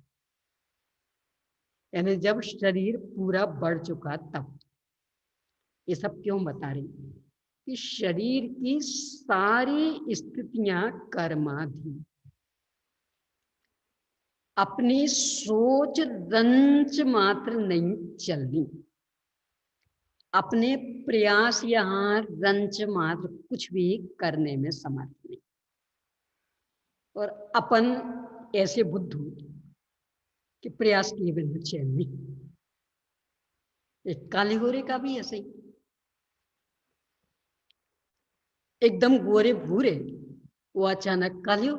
यानी जब शरीर पूरा बढ़ चुका तब। ये सब क्यों बता रही? कि शरीर की सारी स्थितियां कर्माधीन, अपनी सोच रंच मात्र नहीं चलनी, अपने प्रयास यहां रंच मात्र कुछ भी करने में समर्थ नहीं। और अपन ऐसे बुद्धू कि प्रयास किए बिना चैन नहीं। एक काले गोरे का भी ऐसे ही, एकदम गोरे भूरे, वो अचानक काले हो।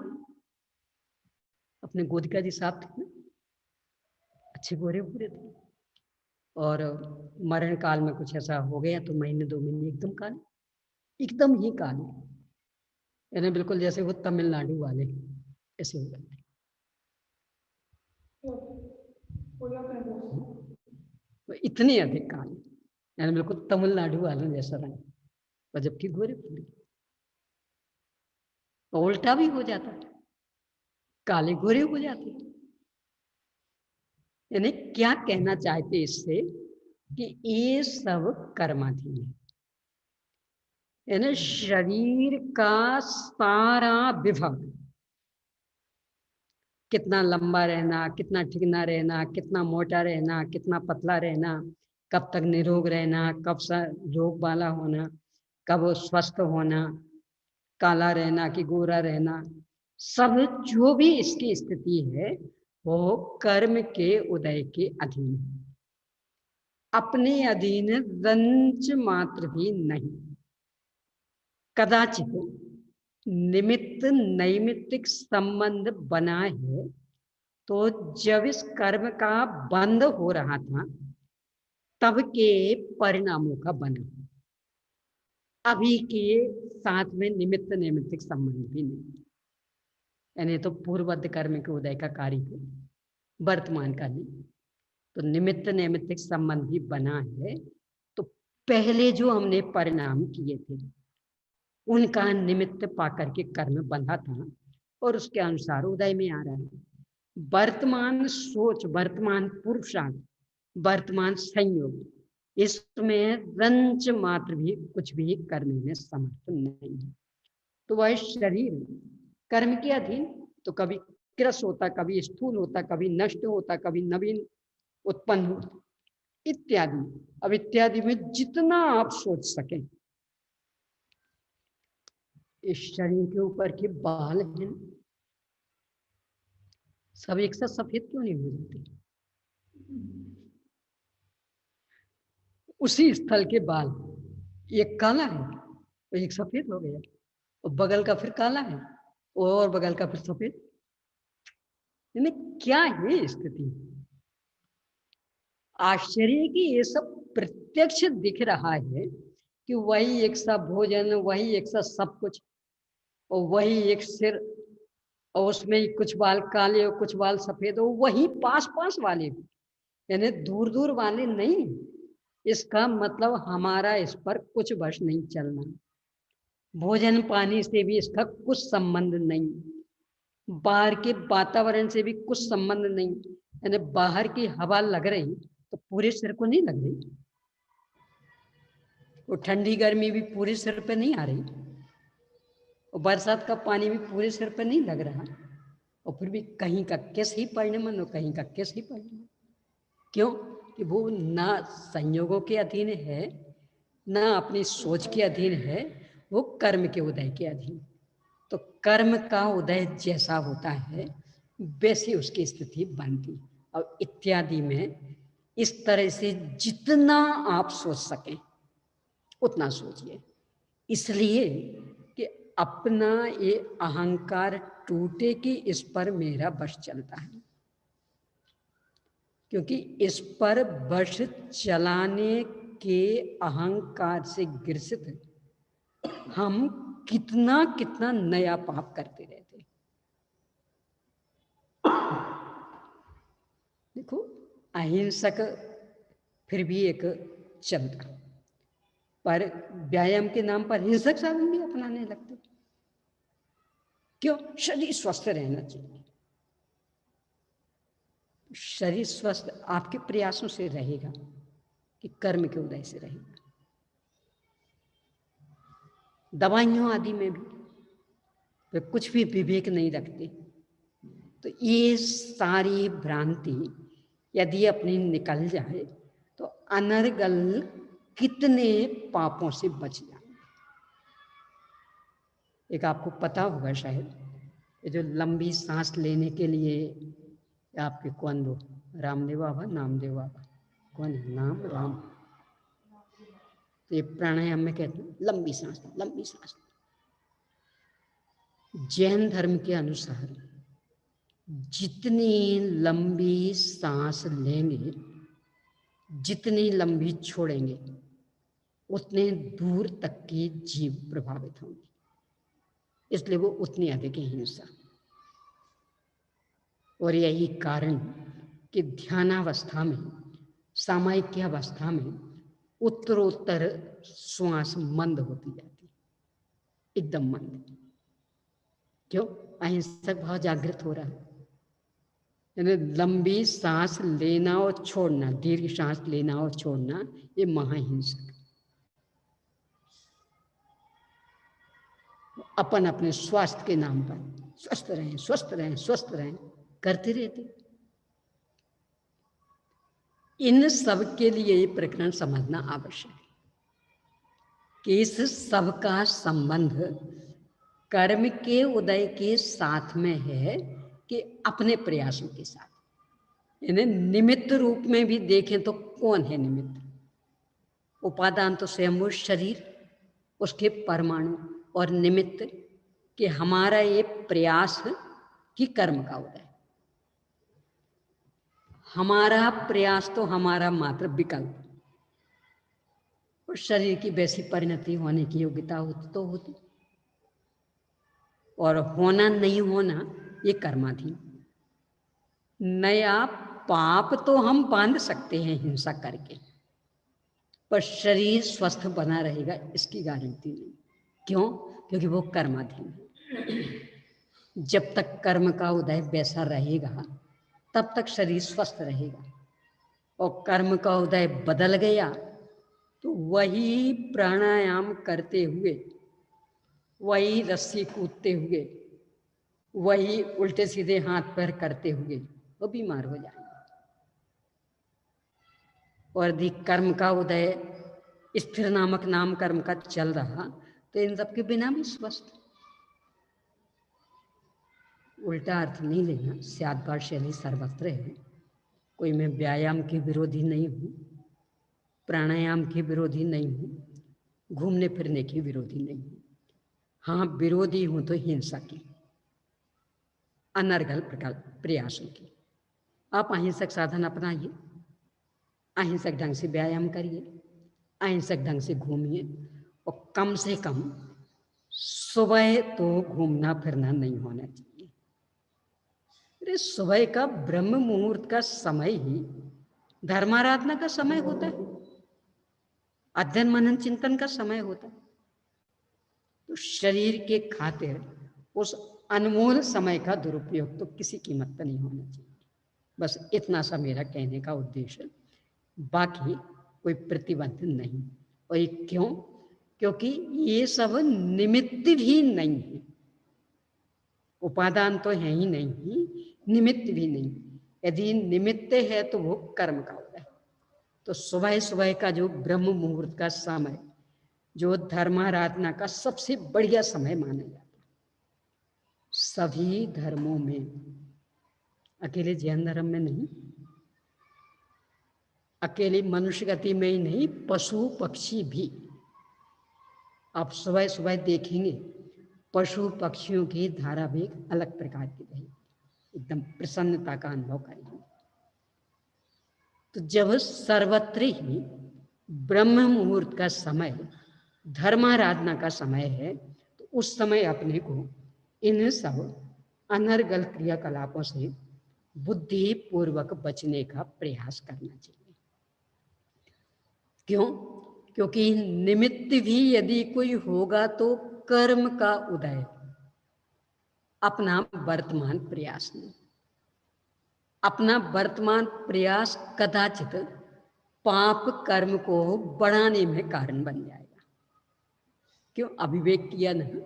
अपने गोदिका जी साहब थे ना, अच्छे गोरे भूरे थे, और मरण काल में कुछ ऐसा हो गया तो महीने 2 महीने एकदम काले, एकदम ही काले, यानी बिल्कुल जैसे वो तमिलनाडु वाले ऐसे हो जाते। तो इतने अधिक काले, यानी बिल्कुल तमिलनाडु वालों जैसा रंग, और जबकि गोरे पूरे। तो उल्टा भी हो जाता, काले गोरे हो जाते। यानी क्या कहना चाहते इससे कि ये सब कर्माधीन है। यानी शरीर का सारा विभाग, कितना लंबा रहना, कितना ठिकना रहना, कितना मोटा रहना, कितना पतला रहना, कब तक निरोग रहना, कब रोग वाला होना, कब स्वस्थ होना, काला रहना कि गोरा रहना, सब जो भी इसकी स्थिति है वो कर्म के उदय के अधीन है, अपने अधीन रंच मात्र भी नहीं। कदाचित निमित्त नैमित्तिक संबंध बना है तो जब इस कर्म का बंध हो रहा था तब के परिणामों का बंध, अभी के साथ में निमित्त नैमित्तिक संबंध भी नहीं, यानी तो पूर्ववत कर्म के उदय का कार्य है, वर्तमान का नहीं। तो निमित्त नैमित्तिक संबंध भी बना है। तो पहले जो हमने परिणाम किए थे उनका निमित्त पाकर के कर्म बंधा था और उसके अनुसार उदय में आ रहा है। वर्तमान सोच, वर्तमान पुरुषार्थ, वर्तमान संयोग, इसमें रंच मात्र भी कुछ भी करने में समर्थ नहीं है। तो वह शरीर कर्म के अधीन, तो कभी कृश होता, कभी स्थूल होता, कभी नष्ट होता, कभी नवीन उत्पन्न होता इत्यादि। अब इत्यादि में जितना आप सोच सकें, इस शरीर के ऊपर के बाल हैं, सब एक साथ सफेद क्यों नहीं हो जाते? उसी स्थल के बाल, एक काला है तो एक सफेद हो गया, और बगल का फिर काला है और बगल का फिर सफेद। यानी क्या है स्थिति? आश्चर्य की ये सब प्रत्यक्ष दिख रहा है कि वही एक सा भोजन, वही एक सा सब कुछ, और वही एक सिर, और उसमें कुछ बाल काले और कुछ बाल सफेद, और वही पास पास वाले भी, यानी दूर दूर वाले नहीं। इसका मतलब हमारा इस पर कुछ वश नहीं चलना, भोजन पानी से भी इसका कुछ संबंध नहीं, बाहर के वातावरण से भी कुछ संबंध नहीं। यानी बाहर की हवा लग रही तो पूरे सिर को नहीं लग रही, वो ठंडी गर्मी भी पूरे सिर पे नहीं आ रही, और बरसात का पानी भी पूरे सिर पे नहीं लग रहा, और फिर भी कहीं का केस ही पड़ने मन और कहीं का केस ही पड़ने मन। क्यों? कि वो ना संयोगों के अधीन है, ना अपनी सोच के अधीन है, वो कर्म के उदय के अधीन। तो कर्म का उदय जैसा होता है वैसी उसकी स्थिति बनती। और इत्यादि में इस तरह से जितना आप सोच सकें उतना सोचिए, इसलिए कि अपना ये अहंकार टूटे कि इस पर मेरा वश चलता है। क्योंकि इस पर वश चलाने के अहंकार से ग्रसित हम कितना कितना नया पाप करते रहते। देखो, अहिंसक फिर भी एक चलता, पर व्यायाम के नाम पर हिंसक साधन भी अपनाने लगते। क्यों? शरीर स्वस्थ रहना चाहिए। शरीर स्वस्थ आपके प्रयासों से रहेगा कि कर्म के उदय से रहेगा। दवाइयों आदि में भी वे कुछ भी विवेक नहीं रखते। तो ये सारी भ्रांति यदि अपनी निकल जाए तो अनर्गल कितने पापों से बच जाए। एक आपको पता होगा शायद, ये जो लंबी सांस लेने के लिए आपके कौन, वो रामदेव बाबा, नामदेव बाबा, कौन है नाम, राम, तो ये प्राणायाम में कहते हैं लंबी सांस, लंबी सांस। जैन धर्म के अनुसार जितनी लंबी सांस लेंगे, जितनी लंबी छोड़ेंगे, उतने दूर तक के जीव प्रभावित होंगे, इसलिए वो उतनी अधिक हिंसा। और यही कारण कि ध्यानावस्था में, सामायिक अवस्था में उत्तरोत्तर श्वास मंद होती जाती, एकदम मंद। क्यों? अहिंसक भाव जागृत हो रहा है। यानी लंबी सांस लेना और छोड़ना, दीर्घ सांस लेना और छोड़ना, ये महाहिंसक। अपन अपने स्वास्थ्य के नाम पर स्वस्थ रहें, स्वस्थ रहें, स्वस्थ रहें करते रहते। इन सब के लिए ये प्रकरण समझना आवश्यक है कि इस सब का संबंध कर्म के उदय के साथ में है कि अपने प्रयासों के साथ। यानी निमित्त रूप में भी देखें तो कौन है निमित्त? उपादान तो स्वयं वो शरीर, उसके परमाणु, और निमित्त कि हमारा ये प्रयास कि कर्म का उदय। हमारा प्रयास तो हमारा मात्र विकल्प, और शरीर की वैसी परिणति होने की योग्यता होती तो होती, और होना नहीं होना ये कर्माधीन। नया पाप तो हम बांध सकते हैं हिंसा करके, पर शरीर स्वस्थ बना रहेगा इसकी गारंटी नहीं। क्यों? क्योंकि वो कर्माधीन है। जब तक कर्म का उदय वैसा रहेगा तब तक शरीर स्वस्थ रहेगा, और कर्म का उदय बदल गया तो वही प्राणायाम करते हुए, वही रस्सी कूदते हुए, वही उल्टे सीधे हाथ पैर करते हुए वो बीमार हो जाएंगे। और यदि कर्म का उदय स्थिर नामक नाम कर्म का चल रहा तो इन सब के बिना भी स्वस्थ। उल्टा अर्थ नहीं लेना, स्याद्वार शैली सर्वत्र है। कोई मैं व्यायाम के विरोधी नहीं हूँ, प्राणायाम के विरोधी नहीं हूँ, घूमने फिरने के विरोधी नहीं हूँ। हाँ, विरोधी हूँ तो हिंसा की, अनर्गल प्रकार प्रयासों की। आप अहिंसक साधन अपनाइए, अहिंसक ढंग से व्यायाम करिए, अहिंसक ढंग से घूमिए, और कम से कम सुबह तो घूमना फिरना नहीं होना चाहिए। अरे सुबह का ब्रह्म मुहूर्त का समय ही धर्माराधना का समय होता है, अध्ययन मनन चिंतन का समय होता है। तो शरीर के खातिर उस अनमोल समय का दुरुपयोग तो किसी कीमत पर नहीं होना चाहिए। बस इतना सा मेरा कहने का उद्देश्य, बाकी कोई प्रतिबंध नहीं। और ये क्यों? क्योंकि ये सब निमित्त भी नहीं है, उपादान तो है ही नहीं, निमित्त भी नहीं। यदि निमित्त है तो वो कर्म का होता है। तो सुबह सुबह का जो ब्रह्म मुहूर्त का समय, जो धर्माराधना का सबसे बढ़िया समय माना जाता है, सभी धर्मों में, अकेले जैन धर्म में नहीं, अकेले मनुष्य गति में ही नहीं, पशु पक्षी भी। आप सुबह सुबह देखेंगे पशु पक्षियों की धारा भी अलग प्रकार की रहेगी, एकदम प्रसन्नता का अनुभव करेंगे। तो जब सर्वत्र ही ब्रह्म मुहूर्त का समय धर्माराधना का समय है, तो उस समय अपने को इन सब अनर्गल क्रियाकलापों से बुद्धि पूर्वक बचने का प्रयास करना चाहिए। क्यों? क्योंकि निमित्त भी यदि कोई होगा तो कर्म का उदय, अपना वर्तमान प्रयास नहीं। अपना वर्तमान प्रयास कदाचित पाप कर्म को बढ़ाने में कारण बन जाएगा। क्यों? अविवेक किया नहीं,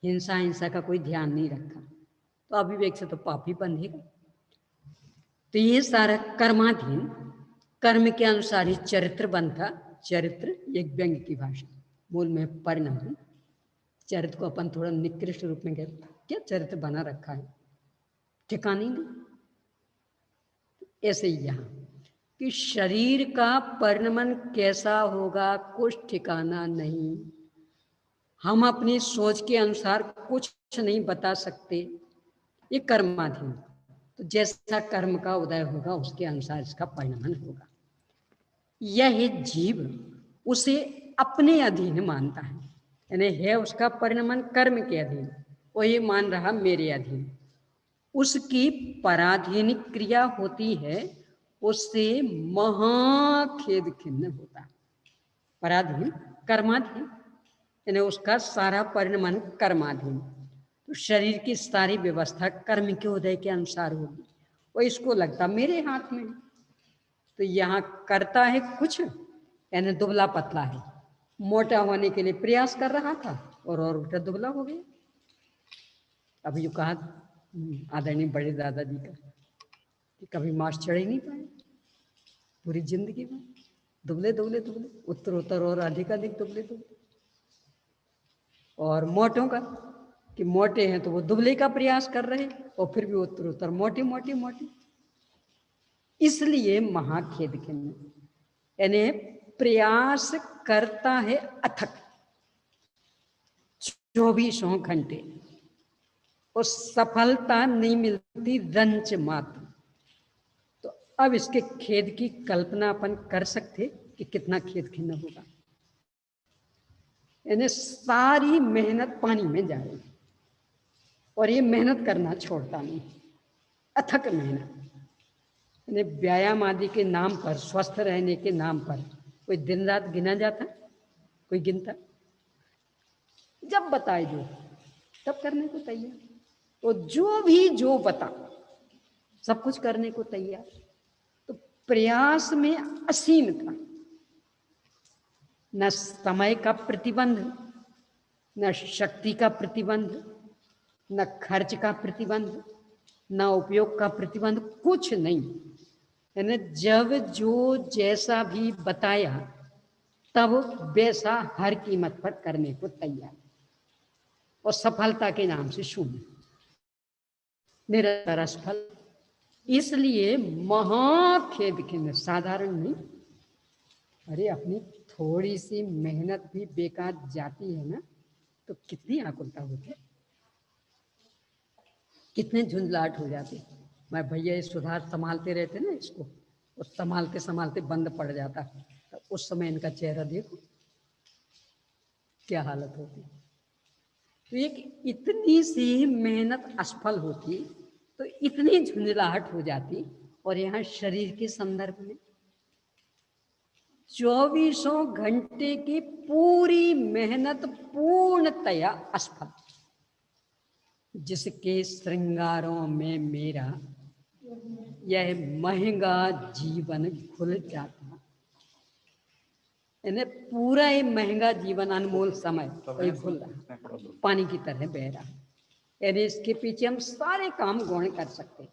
हिंसा हिंसा का कोई ध्यान नहीं रखा, तो अविवेक से तो पाप ही बंधेगा। तो ये सारा कर्माधीन, कर्म के अनुसार ही चरित्र बनता। चरित्र एक व्यंग्य की भाषा, मूल में परिणाम। चरित्र को अपन थोड़ा निकृष्ट रूप में कहते, क्या चरित्र बना रखा है, ठिकाने नहीं। ऐसे ही यहाँ कि शरीर का परिणमन कैसा होगा कुछ ठिकाना नहीं, हम अपनी सोच के अनुसार कुछ नहीं बता सकते, ये कर्माधीन। तो जैसा कर्म का उदय होगा उसके अनुसार इसका परिणमन होगा। यह जीव उसे अपने अधीन मानता है, यानी है उसका परिणमन कर्म के अधीन, वही मान रहा मेरे अधीन। उसकी पराधीन क्रिया होती है, उससे महाखेद खिन्न होता है। पराधीन कर्माधीन, यानी उसका सारा परिणमन कर्माधीन। तो शरीर की सारी व्यवस्था कर्म के उदय के अनुसार होगी, और इसको लगता मेरे हाथ में। तो यहाँ करता है कुछ, यानी दुबला पतला है, मोटा होने के लिए प्रयास कर रहा था और उल्टा दुबला हो गया। अभी जो कहा आदरणीय बड़े दादाजी का कि कभी मांस चढ़ ही नहीं पाए पूरी जिंदगी में, दुबले दुबले दुबले, उत्तरोत्तर और अधिक दुबले दुबले। और मोटों का कि मोटे हैं तो वो दुबले का प्रयास कर रहे और फिर भी उत्तरोत्तर मोटे मोटे मोटे। इसलिए महाखेद खिन्न, यानी प्रयास करता है अथक 24 घंटे, और सफलता नहीं मिलती रंच मात्र। तो अब इसके खेद की कल्पना अपन कर सकते कि कितना खेद खिन्न होगा। यानी सारी मेहनत पानी में जा रही और ये मेहनत करना छोड़ता नहीं, अथक मेहनत। यानी व्यायाम आदि के नाम पर, स्वस्थ रहने के नाम पर कोई दिन रात गिना जाता, कोई गिनता? जब बताए जो तब करने को तैयार, तो जो भी जो बता सब कुछ करने को तैयार। तो प्रयास में असीमता, न समय का प्रतिबंध, न शक्ति का प्रतिबंध, न खर्च का प्रतिबंध, न उपयोग का प्रतिबंध, कुछ नहीं। यानी जब जो जैसा भी बताया तब वैसा हर कीमत पर करने को तैयार, और सफलता के नाम से शून्य, निरंतर असफल। इसलिए महाखेद खिन्न, साधारण नहीं। अरे अपनी थोड़ी सी मेहनत भी बेकार जाती है ना, तो कितनी आकुलता होती है, कितने झुंझलाहट हो जाती। मैं भैया ये सुधार संभालते रहते ना इसको, और संभालते संभालते बंद पड़ जाता, तो उस समय इनका चेहरा देखो क्या हालत होती। तो एक इतनी सी मेहनत असफल होती तो इतनी झुंझलाहट हो जाती। और यहाँ शरीर के संदर्भ में 24 घंटे की पूरी मेहनत पूर्णतया असफल। जिसके श्रृंगारों में मेरा यह महंगा जीवन घुल जाता, यानी पूरा ये महंगा जीवन, अनमोल समय कोई भूल रहा, पानी की तरह बह रहा। यानी इसके पीछे हम सारे काम गौण कर सकते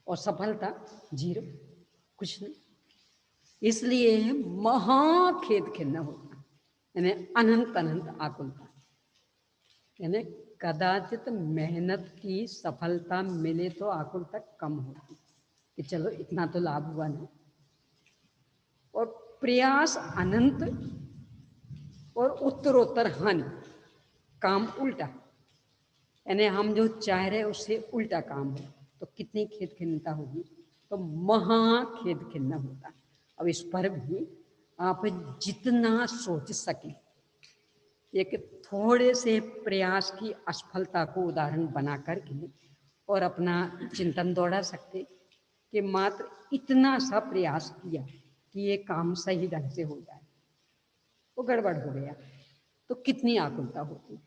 और सफलता जीरो, कुछ नहीं। इसलिए महाखेद खिन्न होता, यानी अनंत अनंत आकुलता। यानी कदाचित मेहनत की सफलता मिले तो आकुलता कम होती कि चलो इतना तो लाभ हुआ ना, और प्रयास अनंत और उत्तरोत्तर हानि, काम उल्टा। यानी हम जो चाह रहे उससे उल्टा काम हो तो कितनी खेद खिन्नता होगी, तो महाखेद खिन्न होता। अब इस पर भी आप जितना सोच सके, एक थोड़े से प्रयास की असफलता को उदाहरण बना करके और अपना चिंतन दौड़ा सकते कि मात्र इतना सा प्रयास किया कि ये काम सही ढंग से हो जाए, वो गड़बड़ हो गया तो कितनी आकुलता होती।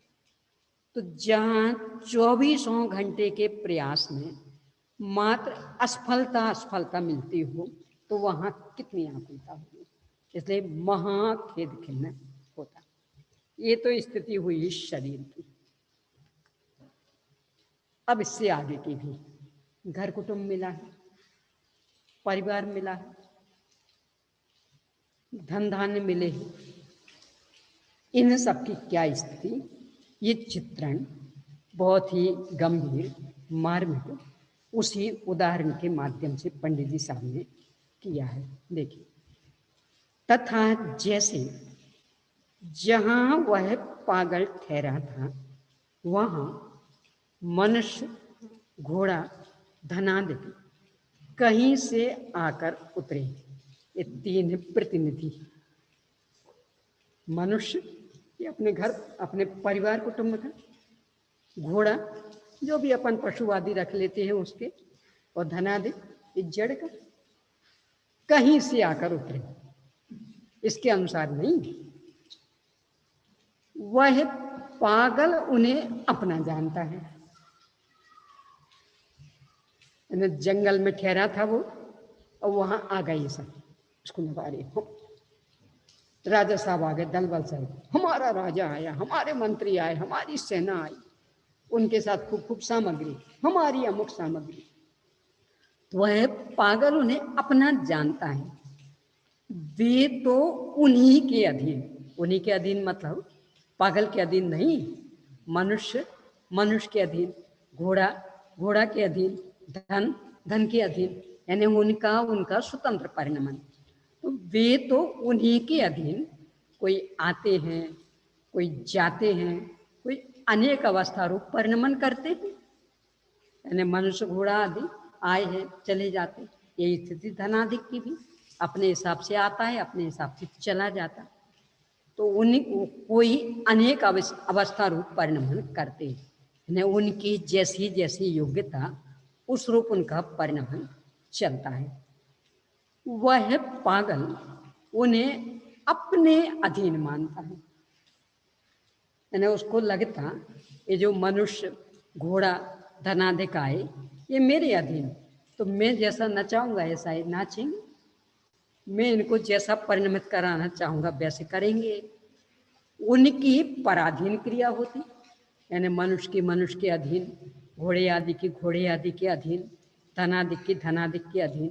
तो जहाँ 24 घंटे के प्रयास में मात्र असफलता मिलती हो तो वहाँ कितनी आकुलता होगी। इसलिए महाखेद खिन्न होता। ये तो स्थिति हुई शरीर की। अब इससे आगे की भी, घर कुटुंब मिला है, परिवार मिला है, धन धान्य मिले हैं, इन सब की क्या स्थिति, ये चित्रण बहुत ही गंभीर मार्मिक उसी उदाहरण के माध्यम से पंडित जी साहब ने किया है। देखिए, तथा जैसे जहाँ वह पागल ठहरा था वहाँ मनुष्य, घोड़ा, धनादि कहीं से आकर उतरे। ये तीन प्रतिनिधि, मनुष्य ये अपने घर, अपने परिवार कुटुंब का, घोड़ा जो भी अपन पशु आदि रख लेते हैं उसके, और धनादि ये जड़ का, कहीं से आकर उतरे, इसके अनुसार नहीं। वह पागल उन्हें अपना जानता है। जंगल में ठहरा था वो और वहां आ गए सब, उसको नवारे राजा साहब आ गए, दल बल साहब, हमारा राजा आया, हमारे मंत्री आए, हमारी सेना आई, उनके साथ खूब खूब सामग्री, हमारी अमुक सामग्री। तो वह पागल उन्हें अपना जानता है। वे तो उन्हीं के अधीन, उन्हीं के अधीन मतलब पागल के अधीन नहीं, मनुष्य मनुष्य के अधीन, घोड़ा घोड़ा के अधीन, धन धन के अधीन, यानी उनका स्वतंत्र परिणमन। तो वे तो उन्हीं के अधीन, कोई आते हैं, कोई जाते हैं, कोई अनेक अवस्था रूप परिणमन करते हैं, यानी मनुष्य, घोड़ा आदि आए हैं चले जाते, यही स्थिति धनाधिक की भी अपने हिसाब से आता है, अपने हिसाब से चला जाता। तो उन्हीं कोई अनेक अवस्था रूप परिणमन करते हैं, उनकी जैसी जैसी योग्यता उस रूप उनका परिणमन चलता है। वह पागल उन्हें अपने अधीन मानता है, यानी उसको लगता ये जो मनुष्य घोड़ा धनाधिक आए ये मेरे अधीन, तो मैं जैसा नचाऊंगा ऐसा ही नाचेंगे, मैं इनको जैसा परिणमित कराना चाहूंगा वैसे करेंगे। उनकी पराधीन क्रिया होती, यानी मनुष्य के अधीन, घोड़े आदि की घोड़े आदि के अधीन, धनाधिक की धनाधिक के अधीन,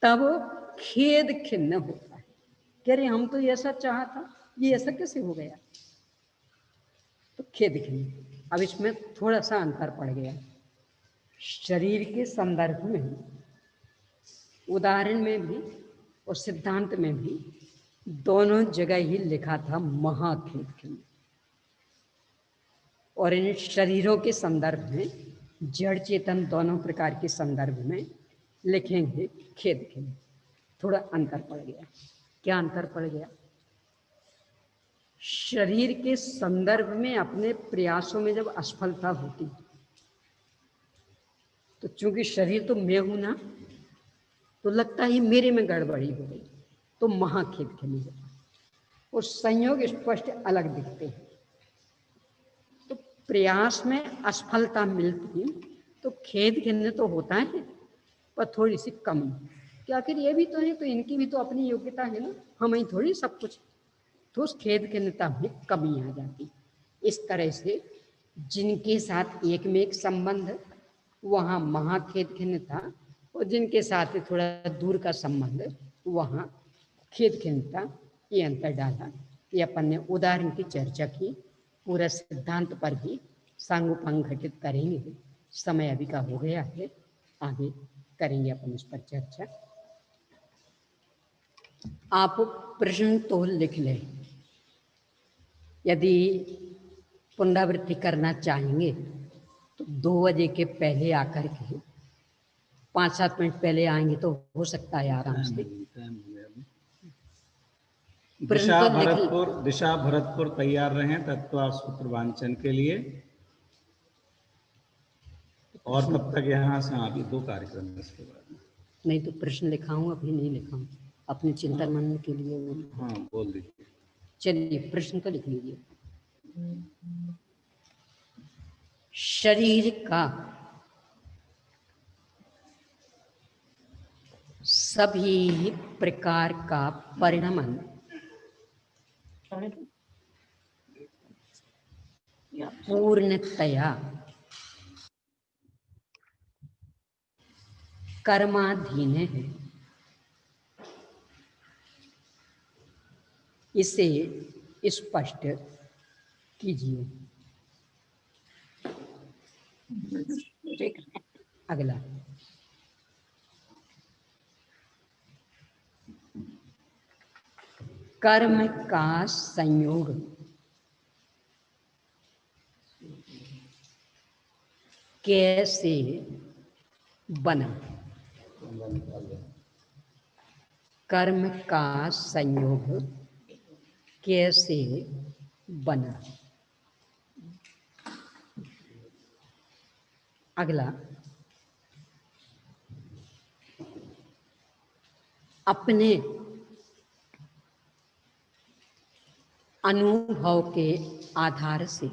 तब खेद खिन्न होता है। कह रहे हम तो ऐसा चाहा था, ये ऐसा कैसे हो गया, तो खेद खिन्न। अब इसमें थोड़ा सा अंतर पड़ गया। शरीर के संदर्भ में उदाहरण में भी और सिद्धांत में भी दोनों जगह ही लिखा था महाखेद खिन्न, और इन शरीरों के संदर्भ में जड़ चेतन दोनों प्रकार के संदर्भ में लिखेंगे खेद खिन्न। थोड़ा अंतर पड़ गया। क्या अंतर पड़ गया? शरीर के संदर्भ में अपने प्रयासों में जब असफलता होती तो चूंकि शरीर तो मैं हूं ना, तो लगता ही मेरे में गड़बड़ी हो गई, तो महाखेद खिन्न होता। और संयोग स्पष्ट अलग दिखते हैं। तो प्रयास में असफलता मिलती तो खेद खिन्न तो होता है, पर थोड़ी सी कमी, कि आखिर ये भी तो है, तो इनकी भी तो अपनी योग्यता है ना, हम ही थोड़ी सब कुछ, तो उस खेद खिन्नता में कमी आ जाती। इस तरह से जिनके साथ एक में एक संबंध वहाँ महाखेद खिन्नता, और जिनके साथ थोड़ा दूर का संबंध वहाँ खेद खिन्नता, ये अंतर डाला। ये अपन ने उदाहरण की चर्चा की, पूरा सिद्धांत पर भी सांगोपांग घटित करेंगे। समय अभी का हो गया है, आगे करेंगे अपन इस पर चर्चा। आप प्रश्न तो लिख लें, यदि पुनरावृत्ति करना चाहेंगे तो 2 बजे के पहले आकर के 5-7 मिनट पहले आएंगे तो हो सकता है आराम से। दिशा भरतपुर तैयार रहें तत्व सूत्र वांचन के लिए, और तब तक यहाँ से अभी 2 कार्यक्रम इसके बाद। नहीं तो प्रश्न लिखा हूँ, अभी नहीं लिखा हूँ, अपने चिंतन मनन के लिए। हाँ बोल दीजिए। चलिए प्रश्न तो लिख लीजिए। शरीर का सभी प्रकार का परिणमन पूर्णतया कर्माधीन है। इसे स्पष्ट कीजिए। अगला, कर्म का संयोग कैसे बना? कर्म का संयोग कैसे बना? अगला, अपने अनुभव के आधार से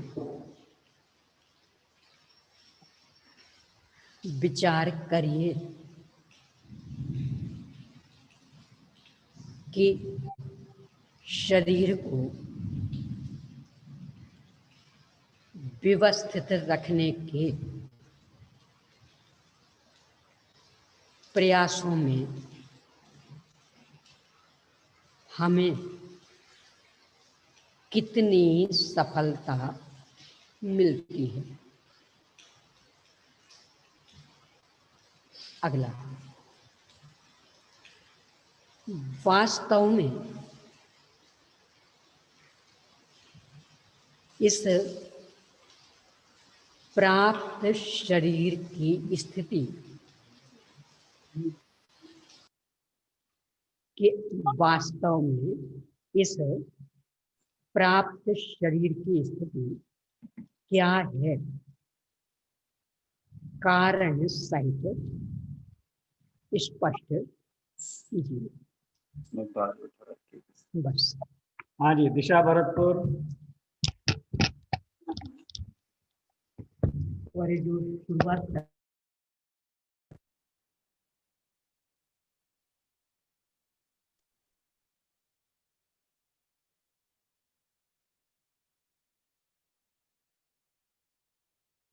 विचार करिए कि शरीर को व्यवस्थित रखने के प्रयासों में हमें कितनी सफलता मिलती है। अगला, वास्तव में इस प्राप्त शरीर की स्थिति कि वास्तव में इस प्राप्त शरीर की स्थिति क्या है, कारण सहित स्पष्ट कीजिए। बस। हाँ जी, दिशा भरतपुर। और ये जो शुरुआत